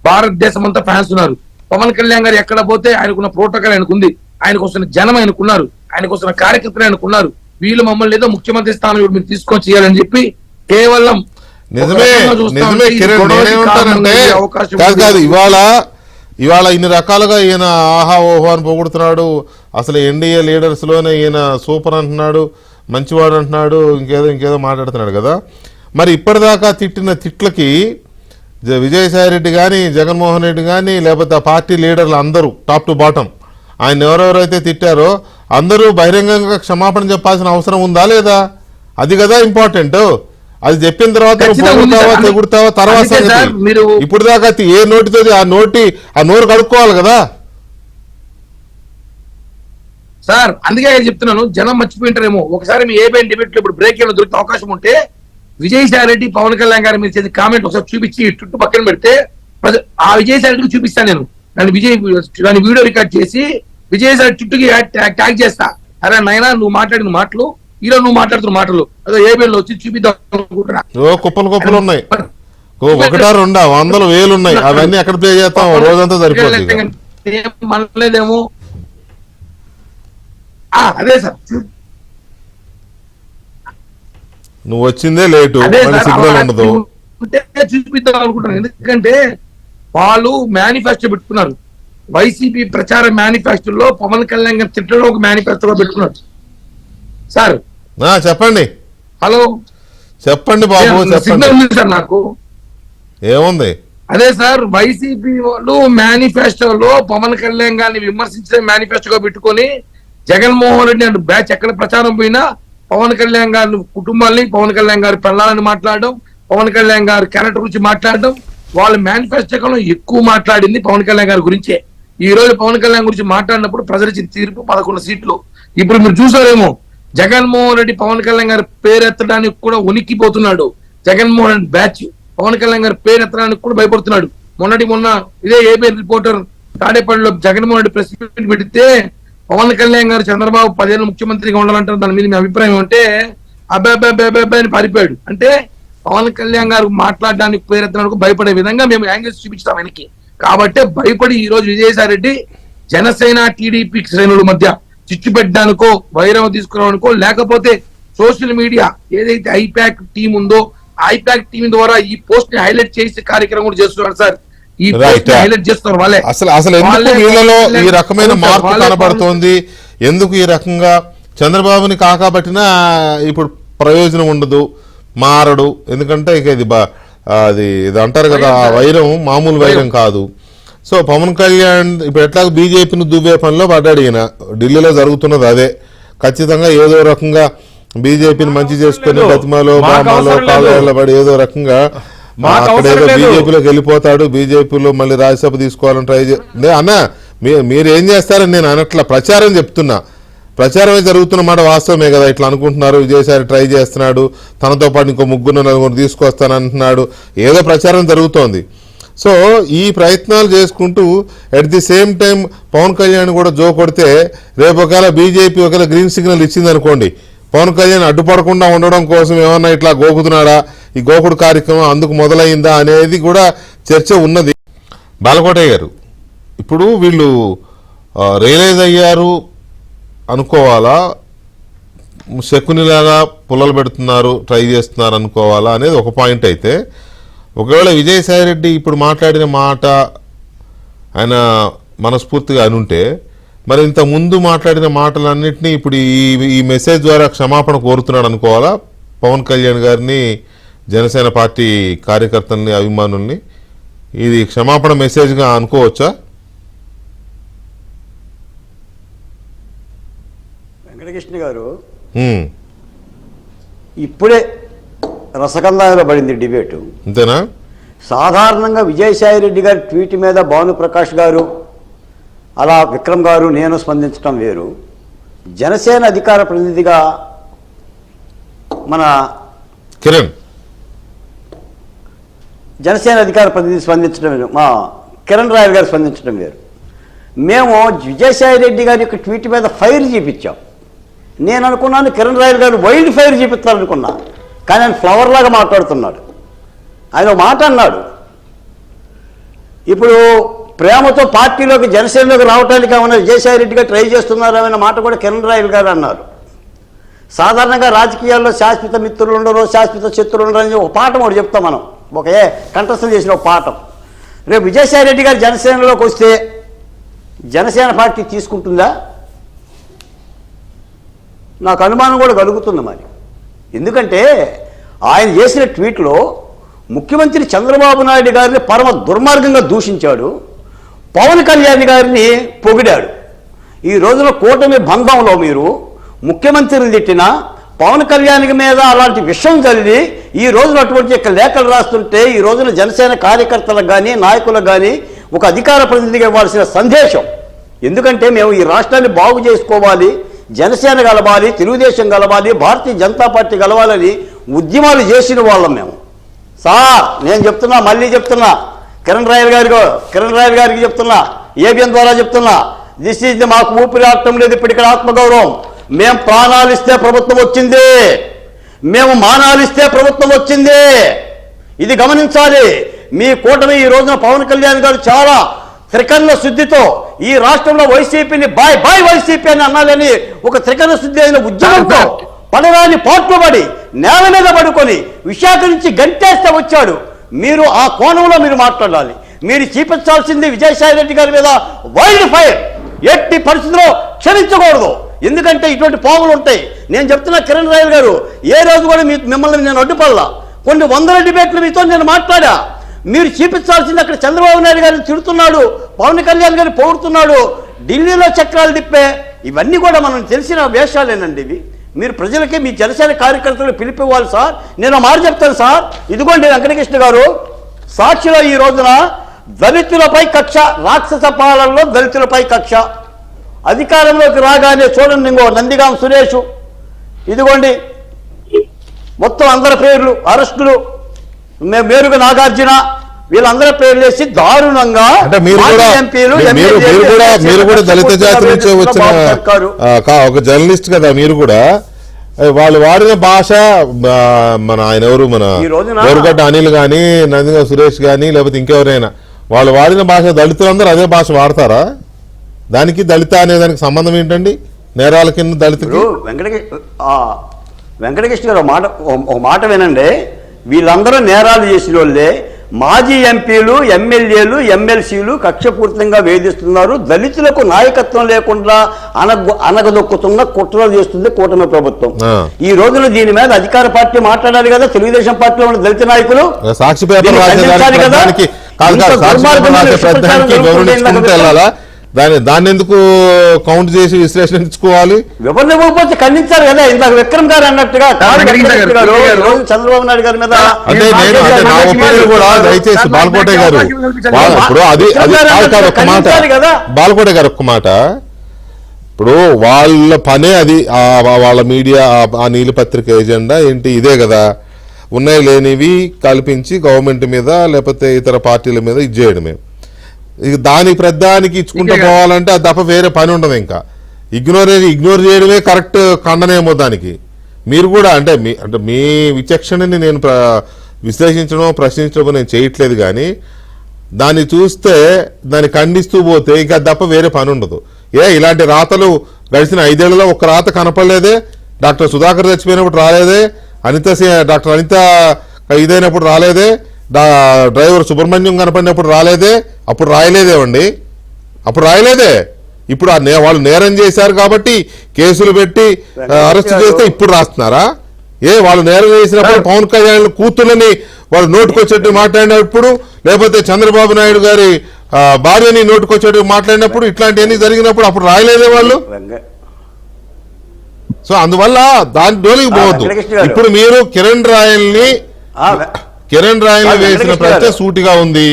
భారతదేశం అంతా ఫ్యాన్స్ ఉన్నారు. పవన్ కళ్యాణ్ గారు ఎక్కడ పోతే ఆయనకున్న ప్రోటోకాల్ ఆయనకుంది, ఆయనకు వస్తున్న జనం ఆయనకున్నారు, ఆయనకు వస్తున్న కార్యకర్తలు ఆయనకున్నారు. వీళ్ళు మమ్మల్ని ఏదో ముఖ్యమంత్రి స్థానం మీరు తీసుకొని చేయాలని చెప్పి కేవలం నిజమే కిరణ్, నేనేమంటానంటే కాదు ఇవాళ ఇన్ని రకాలుగా ఈయన ఆహా ఓహో అని పొగుడుతున్నాడు. అసలు ఎన్డీఏ లీడర్స్ లోనే ఈయన సూపర్ అంటున్నాడు, మంచివాడు అంటున్నాడు, ఇంకేదో మాట్లాడుతున్నాడు కదా. మరి ఇప్పటిదాకా తిట్టిన తిట్లకి విజయసాయి రెడ్డి కానీ, జగన్మోహన్ రెడ్డి కానీ, లేకపోతే ఆ పార్టీ లీడర్లు అందరూ టాప్ టు బాటం ఆయన ఎవరెవరైతే తిట్టారో అందరూ బహిరంగంగా క్షమాపణ చెప్పాల్సిన అవసరం ఉందా లేదా? అది కదా ఇంపార్టెంట్. అది చెప్పిన తర్వాత పొగుడుతావా తెగుడుతావా తర్వాత సంగతి. ఇప్పుడు దాకా ఏ నోటితో ఆ నోరు కడుక్కోవాలి కదా సార్. అందుకే చెప్తున్నాను, జనం మర్చిపోయింటారేమో. ఒకసారి మీ ఏబిఎన్ డిబేట్ లో ఇప్పుడు బ్రేక్ ఏమైనా దొరికే అవకాశం ఉంటే విజయసాయి రెడ్డి పవన్ కళ్యాణ్ గారి మీద చేసే కామెంట్ ఒకసారి చూపించి చుట్టూ పక్కన పెడితే ఆ విజయసాయి రెడ్డికి చూపిస్తాను నేను. దాన్ని వీడియో రికార్డ్ చేసి విజయసాయి రెడ్డి చుట్టూకి ట్యాగ్ చేస్తా. అరే నాయనా, నువ్వు మాట్లాడిన మాటలు, ఈరోజు నువ్వు మాట్లాడుతున్న మాటలు అదో ఏబిఎన్ లో వచ్చి చూపిద్దాం అనుకుంటున్నా. కుప్పలు ఉన్నాయి, ఒకటా రెండా, వందలు వేలు ఉన్నాయి. అవన్నీ ఎక్కడ ప్లే చేస్తాం? రోజంతా సరిపోతుంది. మనలేదేమో. అదే సార్, నువ్వు వచ్చిందే లేటు, సిగ్నల్ ఉండదు. చూపిద్దాం అనుకుంటున్నాను. ఎందుకంటే వాళ్ళు మేనిఫెస్టో పెట్టుకున్నారు. వైసీపీ ప్రచార మేనిఫెస్టోలో పవన్ కళ్యాణ్ గారు తిట్టడం ఒక మేనిఫెస్టోలో పెట్టుకున్నారు. సార్ చెప్పండి. హలో, చెప్పండి బాబు, సిగ్నల్ ఉంది సార్ నాకు. ఏముంది? అదే సార్, వైసీపీ వాళ్ళు మేనిఫెస్టోలో పవన్ కళ్యాణ్ గారిని విమర్శించే మేనిఫెస్టోగా పెట్టుకొని జగన్మోహన్ రెడ్డి అంటూ బ్యాచ్ ఎక్కడ ప్రచారం పోయినా పవన్ కళ్యాణ్ గారి కుటుంబాన్ని, పవన్ కళ్యాణ్ గారి పిల్లలని మాట్లాడడం, పవన్ కళ్యాణ్ గారి క్యారెక్టర్ గురించి మాట్లాడడం, వాళ్ళ మేనిఫెస్టోలో ఎక్కువ మాట్లాడింది పవన్ కళ్యాణ్ గారి గురించే. ఈ రోజు పవన్ కళ్యాణ్ గురించి మాట్లాడినప్పుడు ప్రజలు ఇచ్చిన తీర్పు 11 సీట్లు. ఇప్పుడు మీరు చూసారేమో, జగన్మోహన్ రెడ్డి పవన్ కళ్యాణ్ గారి పేరెత్తడానికి కూడా ఉనికిపోతున్నాడు. జగన్మోహన్ రెడ్డి బ్యాచ్ పవన్ కళ్యాణ్ గారి పేరెత్తడానికి కూడా భయపడుతున్నాడు. మొన్న ఇదే ఏబిఎన్ రిపోర్టర్ తాడేపల్లిలో జగన్మోహన్ రెడ్డి ప్రెస్ మీట్ పెడితే పవన్ కళ్యాణ్ గారు చంద్రబాబు 10 ఏళ్ళు ముఖ్యమంత్రిగా ఉండాలంటారు, దాని మీద మీ అభిప్రాయం అంటే అబ్బాయి అని పారిపోయాడు. అంటే పవన్ కళ్యాణ్ గారు మాట్లాడడానికి పేరెత్తడానికి భయపడే విధంగా మేము యాంగిల్స్ చూపించాం ఆయనకి. కాబట్టి భయపడి ఈ రోజు విజయసాయి రెడ్డి జనసేన టీడీపీ శ్రేణుల మధ్య చిచ్చు పెట్టడానికో, వైరం తీసుకురావడానికో, లేకపోతే సోషల్ మీడియా ఏదైతే ఐపాక్ టీం ఉందో ఐపాక్ టీం ద్వారా ఈ పోస్ట్ ని హైలైట్ చేసే కార్యక్రమం కూడా చేస్తున్నారు సార్. ఈ పోస్ట్ ని హైలైట్ చేస్తున్నారు వాళ్ళే. అసలు ఎందుకు వీళ్ళలో ఈ రకమైన మార్పు కనబడుతోంది? ఎందుకు ఈ రకంగా చంద్రబాబుని కాకబట్టినా ఇప్పుడు ప్రయోజనం ఉండదు, మారడు? ఎందుకంటే ఇక ఇది అంటారు కదా, వైరం మామూలు వైరం కాదు. సో పవన్ కళ్యాణ్ ఇప్పుడు ఎట్లా బీజేపీని దువ్వే పనిలో పడ్డాడు ఈయన. ఢిల్లీలో జరుగుతున్నది అదే. ఖచ్చితంగా ఏదో రకంగా బీజేపీని మంచి చేసుకుని బతిమాలో బామాలో కాళ్ళ పడి ఏదో రకంగా అక్కడ ఏదో బీజేపీలోకి వెళ్ళిపోతాడు, బీజేపీలో మళ్ళీ రాజ్యసభ తీసుకోవాలని ట్రై అన్నా. మీరు ఏం చేస్తారని నేను అనట్లా, ప్రచారం చెప్తున్నా. ప్రచారమే జరుగుతున్న మాట వాస్తవమే కదా. ఇట్లా అనుకుంటున్నారు, విజయసాయి ట్రై చేస్తున్నాడు, తనతో పాటు ఇంకో 3-4 తీసుకొస్తానంటున్నాడు, ఏదో ప్రచారం జరుగుతోంది. సో ఈ ప్రయత్నాలు చేసుకుంటూ at the same time Pavan Kalyan కూడా జో కొడితే రేపు ఒకవేళ బీజేపీ ఒకవేళ గ్రీన్ సిగ్నల్ ఇచ్చింది అనుకోండి, పవన్ కళ్యాణ్ అడ్డుపడకుండా ఉండడం కోసం ఏమన్నా ఇట్లా గోకుతున్నాడా, ఈ గోకుడు కార్యక్రమం అందుకు మొదలైందా అనేది కూడా చర్చ ఉన్నది. బాలకోటయ్య గారు, ఇప్పుడు వీళ్ళు రియలైజ్ అయ్యారు అనుకోవాలా, శకునిలాగా పుల్లలు పెడుతున్నారు, ట్రై చేస్తున్నారు అనుకోవాలా అనేది ఒక పాయింట్. అయితే ఒకవేళ విజయసాయి రెడ్డి ఇప్పుడు మాట్లాడిన మాట ఆయన మనస్ఫూర్తిగా అనుంటే, మరి ఇంత ముందు మాట్లాడిన మాటలన్నింటినీ ఇప్పుడు ఈ మెసేజ్ ద్వారా క్షమాపణ కోరుతున్నాడు అనుకోవాలా పవన్ కళ్యాణ్ గారిని, జనసేన పార్టీ కార్యకర్తల్ని, అభిమానుల్ని? ఇది క్షమాపణ మెసేజ్గా అనుకోవచ్చా? వెంకటకృష్ణ గారు, ఇప్పుడే రసకందాలో పడింది డిబేటు, అంతేనా? సాధారణంగా విజయసాయి రెడ్డి గారి ట్వీట్ మీద భానుప్రకాష్ గారు, అలా విక్రమ్ గారు, నేను స్పందించడం వేరు. జనసేన అధికార ప్రతినిధిగా మన కిరణ్, జనసేన అధికార ప్రతినిధి స్పందించడం వేరు, మా కిరణ్ రాయల్ గారు స్పందించడం వేరు. మేము విజయసాయి రెడ్డి గారి యొక్క ట్వీట్ మీద ఫైర్ చూపించాం. నేను అనుకున్నాను కిరణ్ రాయల్ గారు వైల్డ్ ఫైర్ చూపిస్తారనుకున్నా, కానీ ఆయన ఫ్లవర్ లాగా మాట్లాడుతున్నాడు. ఆయన మాట అన్నాడు, ఇప్పుడు ప్రేమతో పార్టీలోకి జనసేనలోకి రావడానికి ఏమైనా విజయసాయి రెడ్డి గారు ట్రై చేస్తున్నారనే మాట కూడా కిరణ్ రాయల్ గారు అన్నారు. సాధారణంగా రాజకీయాల్లో శాశ్వత మిత్రులు ఉండరు, శాశ్వత శత్రులు ఉండరు అని ఒక పాఠం ఒకటి చెప్తాం మనం, కంఠస్థం చేసిన ఒక పాఠం. రేపు విజయసాయి రెడ్డి గారు జనసేనలోకి వస్తే జనసేన పార్టీ తీసుకుంటుందా? నాకు అనుమానం కూడా కలుగుతుంది మరి. ఎందుకంటే ఆయన చేసిన ట్వీట్లో ముఖ్యమంత్రి చంద్రబాబు నాయుడు గారిని పరమ దుర్మార్గంగా దూషించాడు, పవన్ కళ్యాణ్ గారిని పొగిడాడు. ఈ రోజున కూటమి బంధంలో మీరు ముఖ్యమంత్రిని తిట్టినా పవన్ కళ్యాణ్ మీద అలాంటి విషయం జరిగి ఈ రోజున అటువంటి లేఖలు రాస్తుంటే ఈ రోజున జనసేన కార్యకర్తలకు కానీ నాయకులకు కానీ ఒక అధికార ప్రతినిధిగా ఇవ్వాల్సిన సందేశం. ఎందుకంటే మేము ఈ రాష్ట్రాన్ని బాగు చేసుకోవాలి, జనసేన గెలవాలి, తెలుగుదేశం గెలవాలి, భారతీయ జనతా పార్టీ గెలవాలని ఉద్యమాలు చేసిన వాళ్ళం మేము. సార్ నేను చెప్తున్నా, మళ్ళీ చెప్తున్నా, కిరణ్ రాయల్ గారికి చెప్తున్నా, ఏబిఎన్ ద్వారా చెప్తున్నా, దిస్ ఈజ్ మాకు ఊపిరి ఆడటం లేదు ఇప్పుడు ఇక్కడ ఆత్మగౌరవం. మేము ప్రాణాలు ఇస్తే ప్రభుత్వం వచ్చింది, మేము మానాలు ఇస్తే ప్రభుత్వం వచ్చింది. ఇది గమనించాలి. మీ కూటమి ఈ రోజున పవన్ కళ్యాణ్ గారు చాలా త్రికరణ శుద్ధితో ఈ రాష్ట్రంలో వైసీపీని బాయ్ బాయ్ వైసీపీ అని అనాలని ఒక త్రికరణ శుద్ధి అయిన ఉద్యమంతో పడరాని పాటలు పడి నేల మీద పడుకొని విశాఖ నుంచి గంటేస్తే వచ్చాడు. మీరు ఆ కోణంలో మీరు మాట్లాడాలి. మీరు చూపించాల్సింది విజయసాయి రెడ్డి గారి మీద వైల్డ్ ఫైర్. ఎట్టి పరిస్థితిలో క్షమించకూడదు. ఎందుకంటే ఇటువంటి పాములు ఉంటాయి. నేను చెప్తున్నా కిరణ్ రాయల్ గారు, ఏ రోజు కూడా మిమ్మల్ని నేను అడ్డుపడలా. కొన్ని వందల డిబేట్లు మీతో నేను మాట్లాడా. మీరు చూపించాల్సింది అక్కడ చంద్రబాబు నాయుడు గారిని తిడుతున్నాడు, పవన్ కళ్యాణ్ గారిని పొగుడుతున్నాడు, ఢిల్లీలో చక్రాలు తిప్పే, ఇవన్నీ కూడా మనం తెలిసిన వేషాలేనండి ఇవి. మీరు ప్రజలకి మీ జనసేన కార్యకర్తలు పిలిపివ్వాలి సార్. నేను మాట చెప్తాను సార్. ఇదిగోండి వెంకటకృష్ణ గారు, సాక్షిలో ఈ రోజున దళితులపై కక్ష, రాక్షస పాలనలో దళితులపై కక్ష, అధికారంలోకి రాగానే చూడండి ఇంకో నందిగాం సురేష్, ఇదిగోండి మొత్తం అందరి పేర్లు అరెస్టులు, మేరుగ నాగార్జున, వీళ్ళందరి పేర్లు వేసి దారుణంగా అంటే మీరు కూడా దళిత జాతి నుంచి వచ్చిన ఒక జర్నలిస్ట్ కదా, మీరు కూడా వాళ్ళు వాడిన భాష మన ఆయన ఎవరు, మన గోరుగడ్డ అనిల్ గాని, నందిగా సురేష్ గాని, లేకపోతే ఇంకెవరైనా వాళ్ళు వాడిన భాష దళితులందరూ అదే భాష వాడతారా? దానికి దళిత అనే దానికి సంబంధం ఏంటండి? నేరాల కింద దళితులు. వెంకటకృష్ణ గారు ఒక మాట వినండి. వీళ్ళందరూ నేరాలు చేసిన వాళ్ళే. మాజీ ఎంపీలు, ఎమ్మెల్యేలు, ఎమ్మెల్సీలు కక్షపూర్తంగా వేధిస్తున్నారు. దళితులకు నాయకత్వం లేకుండా అనగదొక్కుతున్న కుట్రలు చేస్తుంది కూటమి ప్రభుత్వం. ఈ రోజున దీని మీద అధికార పార్టీ మాట్లాడాలి కదా, తెలుగుదేశం పార్టీలో ఉన్న దళిత నాయకులు సాక్షి పేపర్ దాన్ని ఎందుకు కౌంట్ చేసి విశ్లేషించుకోవాలి? వివరణ ఇవ్వకపోతే ఖండించారు కదా. ఇందాక విక్రమ్ గారు అన్నట్టుగా చంద్రబాబు నాయుడు గారి మీద అంటే నేను నా ఒపీనియన్ కూడా దయచేసి బాలకోటే గారు ఇప్పుడు అది ఒక్క మాట, బాలకోటే గారు ఒక్క మాట, ఇప్పుడు వాళ్ళ పనే అది, వాళ్ళ మీడియా ఆ నీలిపత్రిక ఎజెండా ఏంటి ఇదే కదా, ఉన్నాయి లేనివి కల్పించి గవర్నమెంట్ మీద లేకపోతే ఇతర పార్టీల మీద ఇది చేయడమే. ఇక దానికి ప్రధానికి ఇచ్చుకుంటూ పోవాలంటే అది తప్ప వేరే పని ఉండదు. ఇంకా ఇగ్నోర్ చేయడమే కరెక్ట్ ఖండనేమో దానికి. మీరు కూడా అంటే మీ విచక్షణని నేను విశ్లేషించడం ప్రశ్నించడం నేను చేయట్లేదు, కానీ దాన్ని చూస్తే దాన్ని ఖండిస్తూ పోతే ఇంకా తప్ప వేరే పని ఉండదు. ఇలాంటి రాతలు గడిచిన 5 ఏళ్లలో ఒక్క రాత కనపడలేదే? డాక్టర్ సుధాకర్ చచ్చిపోయినప్పుడు రాలేదే? డాక్టర్ అనిత ఇదైనప్పుడు రాలేదే? డ్రైవర్ సుబ్రహ్మణ్యం కనపడినప్పుడు రాలేదే? అప్పుడు రాయలేదేవండి, అప్పుడు రాయలేదే. ఇప్పుడు వాళ్ళు నేరం చేశారు కాబట్టి కేసులు పెట్టి అరెస్ట్ చేస్తే ఇప్పుడు రాస్తున్నారా? వాళ్ళు నేరం చేసినప్పుడు పవన్ కళ్యాణ్ కూతుర్లని వాళ్ళు నోటుకొచ్చేట్టు మాట్లాడినప్పుడు, లేకపోతే చంద్రబాబు నాయుడు గారి భార్యని నోటుకొచ్చేట్టు మాట్లాడినప్పుడు, ఇట్లాంటివన్నీ జరిగినప్పుడు అప్పుడు రాయలేదే వాళ్ళు? సో అందువల్ల దాని జోలికి పోవద్దు. ఇప్పుడు మీరు కిరణ్ రాయల్ని వేసిన ప్రశ్న సూటిగా ఉంది,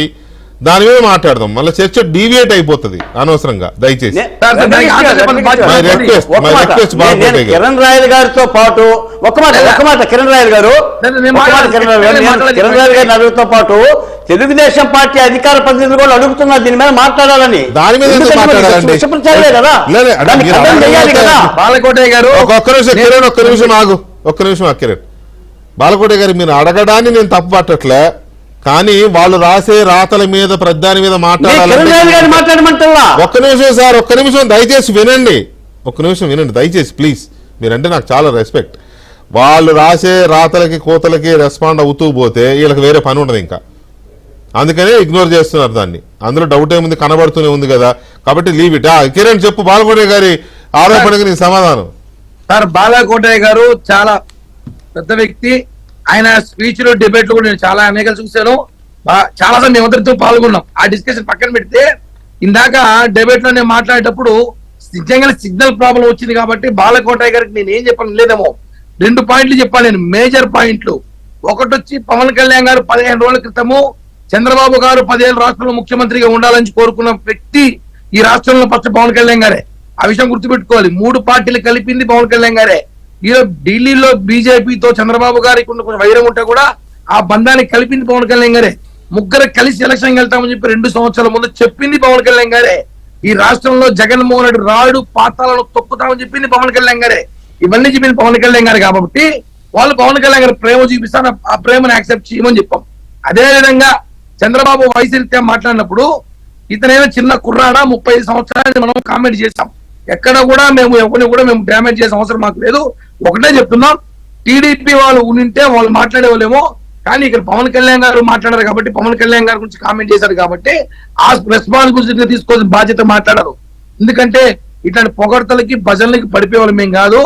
దాని మీద మాట్లాడదాం. మళ్ళీ చర్చ డీవియేట్ అయిపోతుంది అనవసరంగా. దయచేసి కిరణ్ రాయల్ గారితో పాటు ఒక మాట కిరణ్ రాయల్ గారు అడుగుతో పాటు తెలుగుదేశం పార్టీ అధికార ప్రతినిధులు కూడా అడుగుతున్నారు దీని మీద మాట్లాడాలని. దాని మీద ఒక్క నిమిషం కిరణ్, బాలకోట గారు మీరు అడగడాన్ని నేను తప్పు పట్టట్లే, కానీ వాళ్ళు రాసే రాతల మీద ప్రధాని మీద మాట్లాడాలంటే ఒక్క నిమిషం సార్, ఒక్క నిమిషం దయచేసి వినండి, ఒక్క నిమిషం వినండి దయచేసి ప్లీజ్. మీరంటే నాకు చాలా రెస్పెక్ట్. వాళ్ళు రాసే రాతలకి కోతలకి రెస్పాండ్ అవుతూ పోతే వీళ్ళకి వేరే పని ఉండదు ఇంకా, అందుకనే ఇగ్నోర్ చేస్తున్నారు దాన్ని. అందులో డౌట్ ఏముంది, కనబడుతూనే ఉంది కదా, కాబట్టి లీవ్ ఇట్. కిరణ్ చెప్పు బాలకోటయ్య గారి ఆరోపణకి నీ సమాధానం. సార్ బాలకోటయ్య గారు చాలా పెద్ద వ్యక్తి. ఆయన స్పీచ్ లో డిబేట్ లో కూడా నేను చాలా అనేకలు చూశాను. చాలా సార్లు మేమందరితో పాల్గొన్నాం. ఆ డిస్కషన్ పక్కన పెడితే ఇందాక డిబేట్ లో నేను మాట్లాడేటప్పుడు నిజంగా సిగ్నల్ ప్రాబ్లం వచ్చింది కాబట్టి బాలకోటయ్య గారికి నేను ఏం చెప్పాను లేదేమో 2 పాయింట్లు చెప్పాను నేను, మేజర్ పాయింట్లు. ఒకటి వచ్చి పవన్ కళ్యాణ్ గారు 15 రోజుల క్రితము చంద్రబాబు గారు 10 ఏళ్ళు రాష్ట్రంలో ముఖ్యమంత్రిగా ఉండాలని కోరుకున్న వ్యక్తి ఈ రాష్ట్రంలో ఫస్ట్ పవన్ కళ్యాణ్ గారే. ఆ విషయం గుర్తుపెట్టుకోవాలి. 3 పార్టీలు కలిపింది పవన్ కళ్యాణ్ గారే. ఈరోజు ఢిల్లీలో బీజేపీతో చంద్రబాబు గారికి కొంచెం వైరం ఉంటే కూడా ఆ బంధాన్ని కలిపింది పవన్ కళ్యాణ్ గారే. ముగ్గురు కలిసి ఎలక్షన్ వెళ్తామని చెప్పి 2 సంవత్సరాల ముందు చెప్పింది పవన్ కళ్యాణ్ గారే. ఈ రాష్ట్రంలో జగన్మోహన్ రెడ్డి రాడు పాతాలను తొక్కుతామని చెప్పింది పవన్ కళ్యాణ్ గారే. ఇవన్నీ చెప్పింది పవన్ కళ్యాణ్ గారు కాబట్టి వాళ్ళు పవన్ కళ్యాణ్ గారు ప్రేమ చూపిస్తాను, ఆ ప్రేమను యాక్సెప్ట్ చేయమని చెప్పాం. అదే విధంగా చంద్రబాబు వయసు మాట్లాడినప్పుడు ఇతనైనా చిన్న కుర్రాడా 35 సంవత్సరాలు మనం కామెంట్ చేశాం. ఎక్కడ కూడా మేము ఎవరిని కూడా మేము డ్యామేజ్ చేసే అవసరం మాకు లేదు. ఒకటే చెప్తున్నాం, టీడీపీ వాళ్ళు ఉంటే వాళ్ళు మాట్లాడే వాళ్ళేమో, కానీ ఇక్కడ పవన్ కళ్యాణ్ గారు మాట్లాడారు కాబట్టి పవన్ కళ్యాణ్ గారి గురించి కామెంట్ చేశారు కాబట్టి ఆ రెస్పాన్సిబిలిటీ తీసుకోవాల్సిన బాధ్యత మాట్లాడారు. ఎందుకంటే ఇట్లాంటి పొగడ్తలకి భజనలకి పడిపోయేవాళ్ళు మేము కాదు.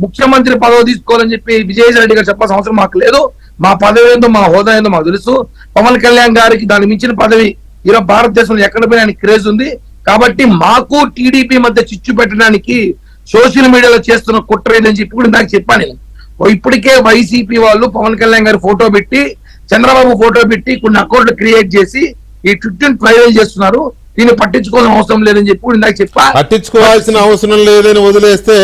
ముఖ్యమంత్రి పదవి తీసుకోవాలని చెప్పి విజయసాయి రెడ్డి గారు చెప్పాల్సిన అవసరం మాకు లేదు. మా పదవి ఏందో మా హోదా ఏందో మాకు తెలుసు. పవన్ కళ్యాణ్ గారికి దానికి మించిన పదవి ఈరోజు భారతదేశంలో ఎక్కడ పోయినా ఆయనకి క్రేజ్ ఉంది. కాబట్టి మాకు టీడీపీ మధ్య చిచ్చు పెట్టడానికి సోషల్ మీడియాలో చేస్తున్న కుట్ర ఏదని చెప్పి కూడా నాకు చెప్పాను నేను. ఇప్పటికే వైసీపీ వాళ్ళు పవన్ కళ్యాణ్ గారి ఫోటో పెట్టి చంద్రబాబు ఫోటో పెట్టి కొన్ని అకౌంట్లు క్రియేట్ చేసి ఈ ట్విట్టర్ ట్రైవల్ చేస్తున్నారు. దీన్ని పట్టించుకోవాల్సిన అవసరం లేదని చెప్పి కూడా నాకు చెప్పా. పట్టించుకోవాల్సిన అవసరం లేదని వదిలేస్తే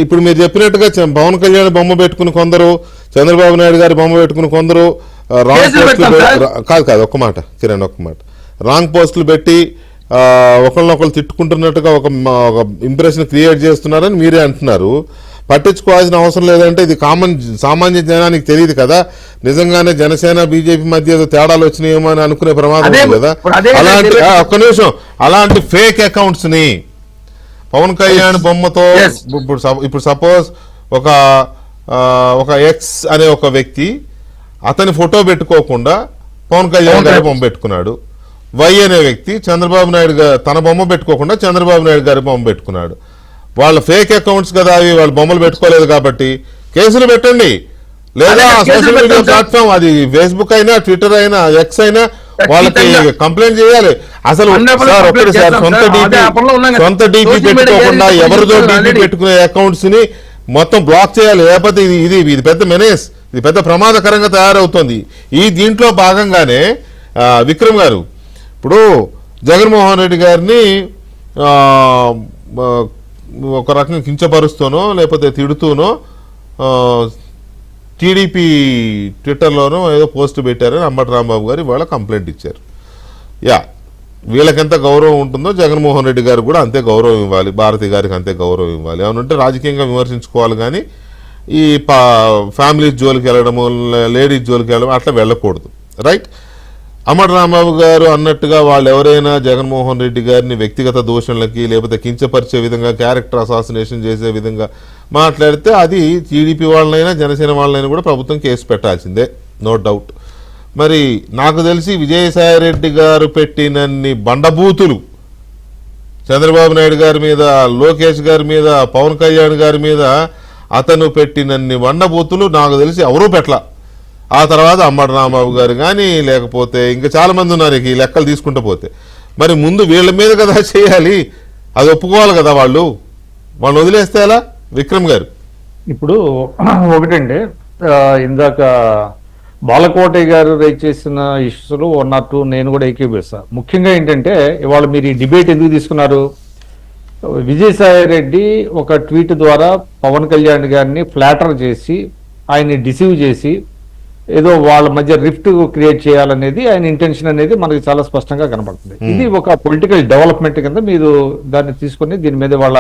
ఇప్పుడు మీరు చెప్పినట్టుగా పవన్ కళ్యాణ్ బొమ్మ పెట్టుకుని కొందరు, చంద్రబాబు నాయుడు గారి బొమ్మ పెట్టుకుని కొందరు కాదు ఒక్క మాట కిరణ్, ఒక్క మాట, రాంగ్ పోస్టులు పెట్టి ఒకళ్ళనొకళ్ళు తిట్టుకుంటున్నట్టుగా ఒక ఇంప్రెషన్ క్రియేట్ చేస్తున్నారని మీరే అంటున్నారు. పట్టించుకోవాల్సిన అవసరం లేదంటే ఇది సామాన్య జనానికి తెలియదు కదా. నిజంగానే జనసేన బీజేపీ మధ్య ఏదో తేడాలు వచ్చినాయేమో అని అనుకునే ప్రమాదం ఉంది కదా. అలాంటి ఒక్క నిమిషం, అలాంటి ఫేక్ అకౌంట్స్ ని పవన్ కళ్యాణ్ బొమ్మతో ఇప్పుడు సపోజ్ ఒక ఎక్స్ అనే ఒక వ్యక్తి అతని ఫోటో పెట్టుకోకుండా పవన్ కళ్యాణ్ గారి బొమ్మ పెట్టుకున్నాడు. వై అనే వ్యక్తి చంద్రబాబు నాయుడు గారు తన బొమ్మ పెట్టుకోకుండా చంద్రబాబు నాయుడు గారి బొమ్మ పెట్టుకున్నాడు. వాళ్ళ ఫేక్ అకౌంట్స్ కదా అవి, వాళ్ళు బొమ్మలు పెట్టుకోలేదు కాబట్టి కేసులు పెట్టండి. లేదా సోషల్ మీడియా ప్లాట్ఫామ్, అది ఫేస్బుక్ అయినా ట్విట్టర్ అయినా ఎక్స్ అయినా, వాళ్ళకి కంప్లైంట్ చేయాలి. అసలు సార్ ఒకటి సార్, సొంత డీపీ పెట్టుకోకుండా ఎవరిదో డీపీ పెట్టుకునే అకౌంట్స్ ని మొత్తం బ్లాక్ చేయాలి. లేకపోతే ఇది పెద్ద మెనేస్, ఇది పెద్ద ప్రమాదకరంగా తయారవుతుంది. దీంట్లో భాగంగానే విక్రమ్ గారు ఇప్పుడు జగన్మోహన్ రెడ్డి గారిని ఒక రకంగా కించపరుస్తూనో లేకపోతే తిడుతూనో టీడీపీ ట్విట్టర్లోనూ ఏదో పోస్ట్ పెట్టారని అంబటి రాంబాబు గారు ఇవాళ కంప్లైంట్ ఇచ్చారు. వీళ్ళకెంత గౌరవం ఉంటుందో జగన్మోహన్ రెడ్డి గారు కూడా అంతే గౌరవం ఇవ్వాలి, భారతి గారికి అంతే గౌరవం ఇవ్వాలి. ఏమనంటే రాజకీయంగా విమర్శించుకోవాలి కానీ ఈ ఫ్యామిలీ జోలికి వెళ్ళడము, లేడీస్ జోలికి వెళ్ళడం అట్లా వెళ్ళకూడదు. రైట్. అంబటి రాంబాబు గారు అన్నట్టుగా వాళ్ళు ఎవరైనా జగన్మోహన్ రెడ్డి గారిని వ్యక్తిగత దూషణలకి లేకపోతే కించపరిచే విధంగా, క్యారెక్టర్ అసాసినేషన్ చేసే విధంగా మాట్లాడితే అది టీడీపీ వాళ్ళనైనా జనసేన వాళ్ళనైనా కూడా ప్రభుత్వం కేసు పెట్టాల్సిందే, నో డౌట్. మరి నాకు తెలిసి విజయసాయి రెడ్డి గారు పెట్టినన్ని బండబూతులు చంద్రబాబు నాయుడు గారి మీద, లోకేష్ గారి మీద, పవన్ కళ్యాణ్ గారి మీద అతను పెట్టినన్ని బండబూతులు నాకు తెలిసి ఎవరూ పెట్టలా. ఆ తర్వాత అంబటి రాంబాబు గారు కానీ లేకపోతే ఇంకా చాలా మంది ఉన్నారు ఈ లెక్కలు తీసుకుంటూ పోతే. మరి ముందు వీళ్ళ మీద కదా చేయాలి, అది ఒప్పుకోవాలి కదా వాళ్ళు వదిలేస్తే ఎలా? విక్రమ్ గారు ఇప్పుడు ఒకటండి, ఇందాక బాలకోటయ్య గారు రైజ్ చేసిన ఇష్యూస్లో 1 or 2 నేను కూడా ఏకీభవిస్తాను. ముఖ్యంగా ఏంటంటే ఇవాళ మీరు ఈ డిబేట్ ఎందుకు తీసుకున్నారు? విజయసాయి రెడ్డి ఒక ట్వీట్ ద్వారా పవన్ కళ్యాణ్ గారిని ఫ్లాటర్ చేసి ఆయన్ని డిసీవ్ చేసి ఏదో వాళ్ళ మధ్య రిఫ్ట్ క్రియేట్ చేయాలనేది ఆయన ఇంటెన్షన్ అనేది మనకి చాలా స్పష్టంగా కనబడుతుంది. ఇది ఒక పొలిటికల్ డెవలప్మెంట్ కింద మీరు దాన్ని తీసుకుని దీని మీద వాళ్ళ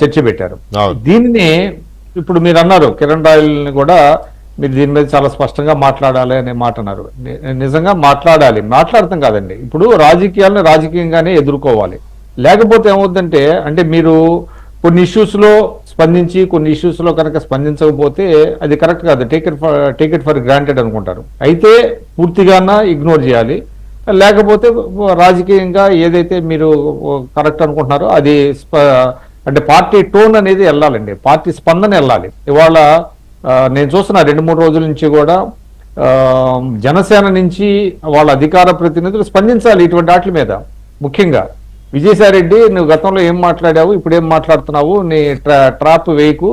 చర్చ పెట్టారు. దీన్ని ఇప్పుడు మీరు అన్నారు కిరణ్ రాయల్ని కూడా మీరు దీని మీద చాలా స్పష్టంగా మాట్లాడాలి అనే మాట అన్నారు. నిజంగా మాట్లాడతాం కాదండి. ఇప్పుడు రాజకీయాలను రాజకీయంగానే ఎదుర్కోవాలి. లేకపోతే ఏమవుతుందంటే అంటే మీరు కొన్ని ఇష్యూస్లో స్పందించి కొన్ని ఇష్యూస్లో కనుక స్పందించకపోతే అది కరెక్ట్ కాదు. టేక్ ఇట్ ఫర్ గ్రాంటెడ్ అనుకుంటారు. అయితే పూర్తిగానా ఇగ్నోర్ చేయాలి. లేకపోతే రాజకీయంగా ఏదైతే మీరు కరెక్ట్ అనుకుంటున్నారో అది అంటే పార్టీ టోన్ అనేది వెళ్ళాలండి, పార్టీ స్పందన వెళ్ళాలి. ఇవాళ నేను చూస్తున్నా 2-3 రోజుల నుంచి కూడా జనసేన నుంచి వాళ్ళ అధికార ప్రతినిధులు స్పందించాలి ఇటువంటి వాటి మీద. ముఖ్యంగా విజయసాయి రెడ్డి నువ్వు గతంలో ఏం మాట్లాడావు ఇప్పుడు ఏం మాట్లాడుతున్నావు నీ ట్రాప్ వేయకు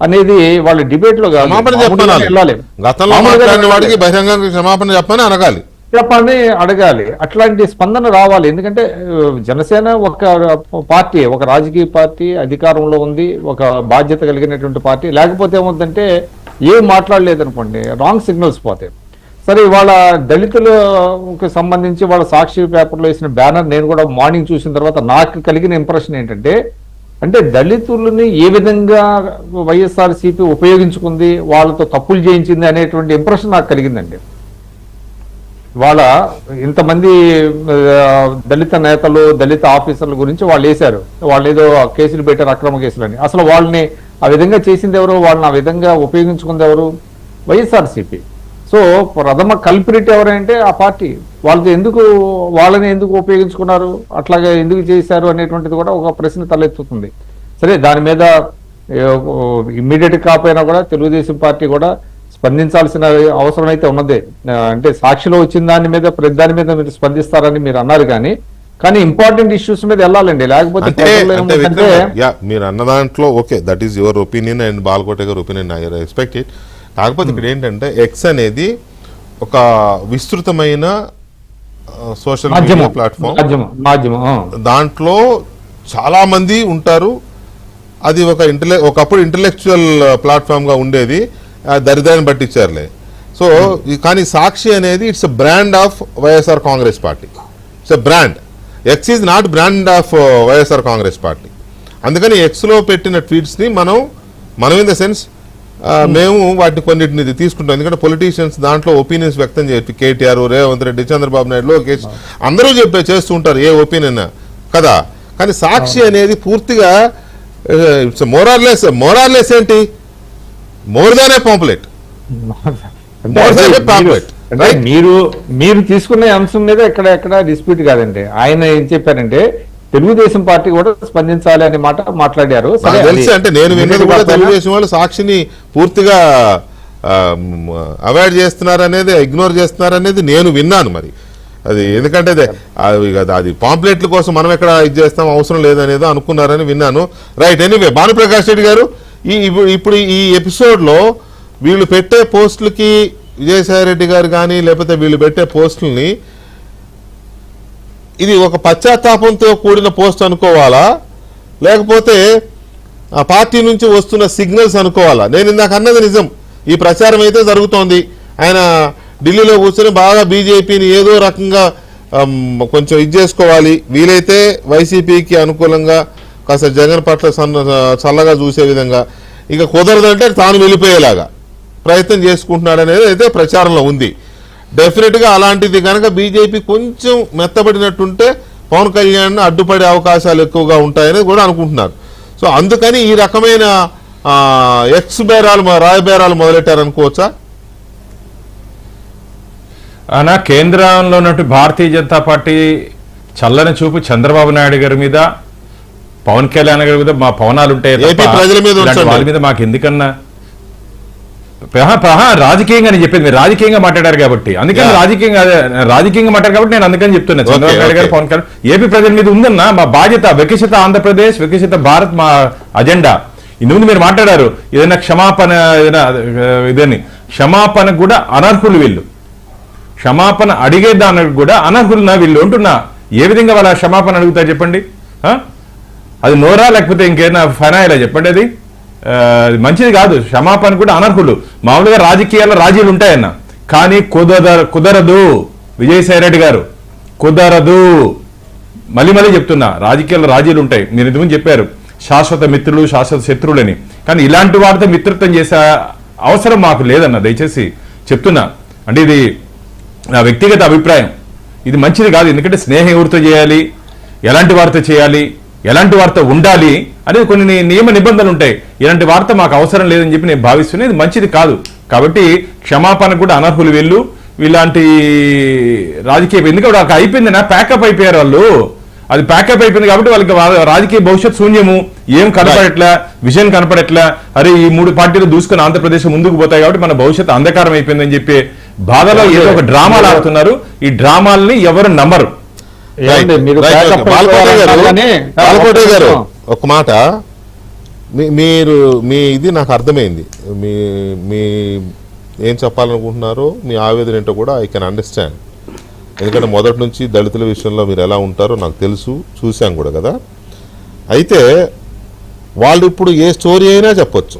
అనేది వాళ్ళ డిబేట్ లో కాదు, క్షమాపణ మామూలుగా వెళ్ళాలి. చెప్పాలి. గతంలో మామూలుగా మాట్లాడిన వాడికి వెళ్ళాలి. బహిరంగంగా క్షమాపణ చెప్పని అనగాలి. చెప్పని అడగాలి. అట్లాంటి స్పందన రావాలి. ఎందుకంటే జనసేన ఒక పార్టీ, ఒక రాజకీయ పార్టీ, అధికారంలో ఉంది, ఒక బాధ్యత కలిగినటువంటి పార్టీ. లేకపోతే ఏమవుతుందంటే ఏం మాట్లాడలేదు అనుకోండి, రాంగ్ సిగ్నల్స్ పోతాయి. సరే, ఇవాళ దళితులకు సంబంధించి వాళ్ళ సాక్షి పేపర్లో వేసిన బ్యానర్ నేను కూడా మార్నింగ్ చూసిన తర్వాత నాకు కలిగిన ఇంప్రెషన్ ఏంటంటే, అంటే దళితులని ఏ విధంగా వైఎస్ఆర్సీపీ ఉపయోగించుకుంది, వాళ్ళతో తప్పులు చేయించింది అనేటువంటి ఇంప్రెషన్ నాకు కలిగిందండి. వాళ్ళ ఇంతమంది దళిత నేతలు, దళిత ఆఫీసర్ల గురించి వాళ్ళు వేశారు, వాళ్ళు ఏదో కేసులు పెట్టారు, అక్రమ కేసులని. అసలు వాళ్ళని ఆ విధంగా చేసింది ఎవరు, వాళ్ళని ఆ విధంగా ఉపయోగించుకుంది ఎవరు? వైఎస్ఆర్సీపీ. సో ప్రథమ కల్ప్రిట్ ఎవరంటే ఆ పార్టీ. వాళ్ళని ఎందుకు ఉపయోగించుకున్నారు, అట్లాగే ఎందుకు చేశారు అనేటువంటిది కూడా ఒక ప్రశ్న తలెత్తుతుంది. సరే, దాని మీద ఇమ్మీడియట్ కాకపోయినా కూడా తెలుగుదేశం పార్టీ కూడా స్పందించాల్సిన అవసరం అయితే ఉన్నదే. అంటే సాక్షిలో వచ్చిన దాని మీద ప్రతి దాని మీద మీరు స్పందిస్తారని మీరు అన్నారు, కానీ ఇంపార్టెంట్ ఇష్యూస్ మీద వెళ్ళాలండి. లేకపోతే మీరు అన్న దాంట్లో okay, that is your opinion and Balakota గారి ఒపీనియన్, ఐ రెస్పెక్ట్ ఇట్. కాకపోతే ఇక్కడ ఏంటంటే ఎక్స్ అనేది ఒక విస్తృతమైన సోషల్ మీడియా ప్లాట్ఫామ్. దాంట్లో చాలా మంది ఉంటారు. అది ఒకప్పుడు ఇంటలెక్చువల్ ప్లాట్ఫామ్ గా ఉండేది, దరిద్రాన్ని పట్టించారులే. సో కానీ సాక్షి అనేది it's brand of YSR Congress party. It's brand. X is not brand of YSR Congress party. అందుకని ఎక్స్లో పెట్టిన ట్వీట్స్ని మనం ఇన్ ద సెన్స్ మేము వాటిని కొన్నిటిని తీసుకుంటాం. ఎందుకంటే పొలిటీషియన్స్ దాంట్లో ఒపీనియన్స్ వ్యక్తం చేయొచ్చు. కేటీఆర్, రేవంత్ రెడ్డి, చంద్రబాబు నాయుడు, లోకేష్ అందరూ చేస్తూ ఉంటారు ఏ ఒపీనియన్ కదా. కానీ సాక్షి అనేది పూర్తిగా ఇట్స్ మోరార్లెస్ ఏంటి, మోర్ దాన్ ఏ పాంప్లెట్. అంటే మీరు తీసుకునే అంశం మీద ఎక్కడ డిస్ప్యూట్ కాదండి. ఆయన ఏం చెప్పారంటే తెలుగుదేశం పార్టీ కూడా స్పందించాలి అనే మాట మాట్లాడారు. తెలిసి అంటే నేను విన్నది కూడా తెలుగుదేశం వాళ్ళు సాక్షిని పూర్తిగా అవాయిడ్ చేస్తున్నారనేది, ఇగ్నోర్ చేస్తున్నారనేది నేను విన్నాను. మరి అది ఎందుకంటే అది పాంప్లెట్ల కోసం మనం ఎక్కడ ఇది చేస్తాం, అవసరం లేదనేదో అనుకున్నారని విన్నాను. రైట్. ఎనీవే, భానుప్రకాష్ రెడ్డి గారు, ఇప్పుడు ఈ ఎపిసోడ్లో వీళ్ళు పెట్టే పోస్టులకి విజయసాయి రెడ్డి గారు కానీ లేకపోతే వీళ్ళు పెట్టే పోస్టుల్ని ఇది ఒక పశ్చాత్తాపంతో కూడిన పోస్ట్ అనుకోవాలా, లేకపోతే ఆ పార్టీ నుంచి వస్తున్న సిగ్నల్స్ అనుకోవాలా? నేను ఇందాక అన్నది నిజం. ఈ ప్రచారం అయితే జరుగుతోంది. ఆయన ఢిల్లీలో కూర్చొని బాగా బీజేపీని ఏదో రకంగా కొంచెం ఇది చేసుకోవాలి, వీలైతే వైసీపీకి అనుకూలంగా కాస్త జగన్ పట్ల చల్లగా చూసే విధంగా, ఇక కుదరదంటే తాను వెళ్ళిపోయేలాగా ప్రయత్నం చేసుకుంటున్నాడు అనేది అయితే ప్రచారంలో ఉంది. డెఫినెట్గా అలాంటిది కనుక బీజేపీ కొంచెం మెత్తబడినట్టుంటే పవన్ కళ్యాణ్ అడ్డుపడే అవకాశాలు ఎక్కువగా ఉంటాయనేది కూడా అనుకుంటున్నారు. సో అందుకని ఈ రకమైన ఎక్స్ రాయబేరాలు మొదలెట్టారనుకోవచ్చా? అనా, కేంద్రంలో ఉన్నట్టు భారతీయ జనతా పార్టీ చల్లని చూపు చంద్రబాబు నాయుడు గారి మీద, పవన్ కళ్యాణ్ గారి మీద మా పవనాలు ఉంటాయి, ప్రజల మీద వాళ్ళ మీద మాకు ఎందుకన్నా రాజకీయంగా నేను చెప్పింది. మీరు రాజకీయంగా మాట్లాడారు కాబట్టి, అందుకని రాజకీయంగా మాట్లాడారు కాబట్టి నేను అందుకని చెప్తున్నా. చంద్రబాబు నాయుడు గారు, పవన్ కళ్యాణ్, ఏపీ ప్రజల మీద ఉందన్నా మా బాధ్యత. వికసిత ఆంధ్రప్రదేశ్, వికసిత భారత్ మా అజెండా. ఇందుకు మీరు మాట్లాడారు ఏదైనా క్షమాపణ, ఇదని క్షమాపణ కూడా అనర్హులు వీళ్ళు, క్షమాపణ అడిగేదానికి కూడా అనర్హులున్నా వీళ్ళు అంటున్నా. ఏ విధంగా వాళ్ళ క్షమాపణ అడుగుతారు చెప్పండి? అది నోరా లేకపోతే ఇంకేదైనా ఫైనాయిలా చెప్పండి? అది మంచిది కాదు. క్షమాపణ కూడా అనర్హులు. మామూలుగా రాజకీయాల్లో రాజీలు ఉంటాయన్న, కానీ కుదరదు. విజయసాయి రెడ్డి గారు, కుదరదు. మళ్ళీ చెప్తున్నా, రాజకీయాల్లో రాజీలు ఉంటాయి. మీరు ఇంతకుముందు చెప్పారు శాశ్వత మిత్రులు, శాశ్వత శత్రువులని. కానీ ఇలాంటి వారితో మిత్రత్వం చేసే అవసరం మాకు లేదన్న, దయచేసి చెప్తున్నా. అంటే ఇది నా వ్యక్తిగత అభిప్రాయం. ఇది మంచిది కాదు. ఎందుకంటే స్నేహం ఎవరితో చేయాలి, ఎలాంటి వారితో చేయాలి, ఎలాంటి వారితో ఉండాలి అనేది కొన్ని నియమ నిబంధనలు ఉంటాయి. ఇలాంటి వార్త మాకు అవసరం లేదని చెప్పి నేను భావిస్తున్నా. ఇది మంచిది కాదు. కాబట్టి క్షమాపణ కూడా అనర్హులు వీళ్ళు. ఇలాంటి రాజకీయ ఎందుకంటే వాళ్ళకి అయిపోయింది, ప్యాకప్ అయిపోయారు వాళ్ళు. అది ప్యాకప్ అయిపోయింది కాబట్టి వాళ్ళకి రాజకీయ భవిష్యత్ శూన్యము, ఏం కనపడట్లా, విజన్ కనపడట్లా. అరే ఈ మూడు పార్టీలు దూసుకొని ఆంధ్రప్రదేశ్ ముందుకు పోతాయి కాబట్టి మన భవిష్యత్తు అంధకారం అయిపోయిందని చెప్పి బాధలో ఏదో ఒక డ్రామాలు ఆడుతున్నారు. ఈ డ్రామాలని ఎవరు నమ్మరు. ఏమండి, మీరు backup బాలకోటే గారు కానీ- బాలకోటే గారు ఒక మాట, మీరు మీ ఇది నాకు అర్థమైంది, మీ మీ ఏం చెప్పాలనుకుంటున్నారో మీ ఆవేదన ఏంటో కూడా ఐ కెన్ అండర్స్టాండ్. ఎందుకంటే మొదటి నుంచి దళితుల విషయంలో మీరు ఎలా ఉంటారో నాకు తెలుసు, చూశాం కూడా కదా. అయితే వాళ్ళు ఇప్పుడు ఏ స్టోరీ అయినా చెప్పొచ్చు,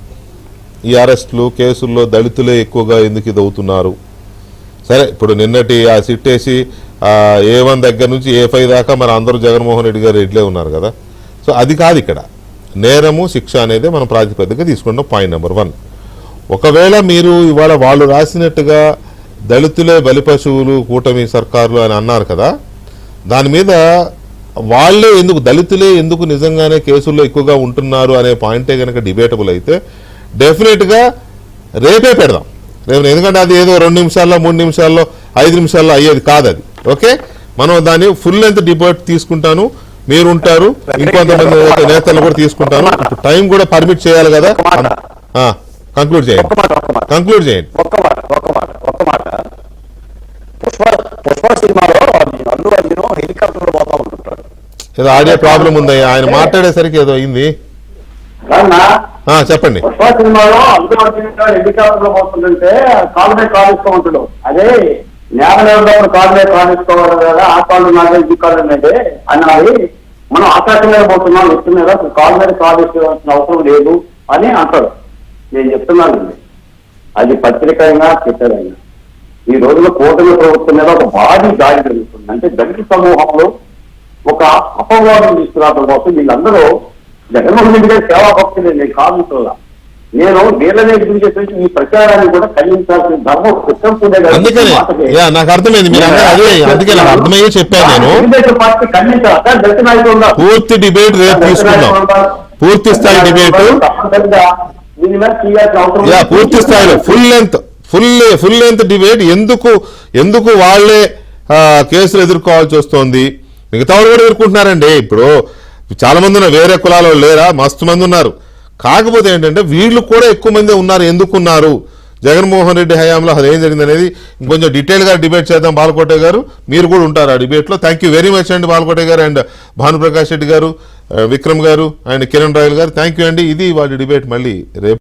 ఈ అరెస్టులు కేసుల్లో దళితులే ఎక్కువగా ఎందుకు ఇది అవుతున్నారు. సరే, ఇప్పుడు నిన్నటి ఆ సిట్టేసి A1 దగ్గర నుంచి A5 దాకా మరి అందరూ జగన్మోహన్ రెడ్డి గారు రెడ్లే ఉన్నారు కదా. సో అది కాదు ఇక్కడ నేరము శిక్ష అనేది మనం ప్రాతిపదికగా తీసుకుంటాం. పాయింట్ నెంబర్ 1, ఒకవేళ మీరు ఇవాళ వాళ్ళు రాసినట్టుగా దళితులే బలి పశువులు కూటమి సర్కారులు అని అన్నారు కదా, దాని మీద వాళ్ళే ఎందుకు దళితులే ఎందుకు నిజంగానే కేసుల్లో ఎక్కువగా ఉంటున్నారు అనే పాయింటే కనుక డిబేటబుల్ అయితే డెఫినెట్గా రేపే పెడదాం. రేపు, ఎందుకంటే అది ఏదో 2 నిమిషాల్లో 3 నిమిషాల్లో 5 నిమిషాల్లో అయ్యేది కాదు అది. ఓకే, మనం దాన్ని ఫుల్ లెంత్ డిబేట్ తీసుకుంటాను, మీరు ఉంటారు, ఇంకొంతమంది నేతలు కూడా తీసుకుంటాను. ఇప్పుడు టైం కూడా పర్మిట్ చేయాలి కదా. కంక్లూడ్ చేయండి. ఒక్క మాట. పుష్ప సినిమాలో అల్లు అర్జున్ హెలికాప్టర్ లో పోతా ఉంటుంటాడు. ఏదో ఆడియో ప్రాబ్లం ఉంది, ఆయన మాట్లాడేసరికి ఏదో అయింది. చెప్పండి. పుష్ప సినిమాలో అల్లు అర్జున్ హెలికాప్టర్ లో పోతుంటే కాలు మీద కాలుస్తూ ఉంటాడు. అదే నేల కాలు మీద కాలుసుకోవాలి కదా, ఆ కాళ్ళు నాదే ఈ కాళ్ళు అనేది అన్నది. మనం ఆకాశం మీద పోతున్నాం, వ్యక్తి మీద కాలు మీద కాలుసుకోవాల్సిన అవసరం లేదు అని అంటాడు. నేను చెప్తున్నానండి, అది పత్రిక అయినా ట్విట్టర్ అయినా ఈ రోజున కూటమి ప్రభుత్వం మీద ఒక భారీ దాడి జరుగుతుంది. అంటే దళిత సమూహంలో ఒక అపవాదం తీసుకురావడం కోసం వీళ్ళందరూ జగన్మోహన్ రెడ్డి గారి సేవా భక్తులు నేను కాదుతున్నా. నేను వీళ్ళనే ఎదురు ఈ ప్రచారాన్ని కూడా ఖండించాల్సిన ధర్మం నాకు అర్థమైంది, మీరు అదే అందుకే నాకు అర్థమయ్యే చెప్పాను నేను. తెలుగుదేశం పార్టీ ఖండించాలి, దళిత నాయకులు పూర్తి డిబేట్ రేపు తీసుకుందాం, పూర్తి స్థాయి డిబేట్, పూర్తి స్థాయిలో ఫుల్ లెంత్ డిబేట్. ఎందుకు వాళ్లే కేసులు ఎదుర్కోవాల్సి వస్తోంది, మిగతా వాళ్ళు కూడా ఎదుర్కొంటున్నారండి. ఇప్పుడు చాలా మంది ఉన్నారు, వేరే కులాల లేరా, మస్తు మంది ఉన్నారు. కాకపోతే ఏంటంటే వీళ్ళు కూడా ఎక్కువ మంది ఉన్నారు. ఎందుకున్నారు, జగన్మోహన్ రెడ్డి హయాంలో అది ఏం జరిగింది అనేది ఇంకొంచెం డీటెయిల్గా డిబేట్ చేద్దాం. బాలకోటే గారు మీరు కూడా ఉంటారు ఆ డిబేట్లో. థ్యాంక్ యూ వెరీ మచ్ అండి బాలకోటే గారు అండ్ భానుప్రకాష్ రెడ్డి గారు, విక్రమ్ గారు అండ్ కిరణ్ రాయల్ గారు. థ్యాంక్ యూ అండి. ఇది వాటి డిబేట్. మళ్ళీ రేపు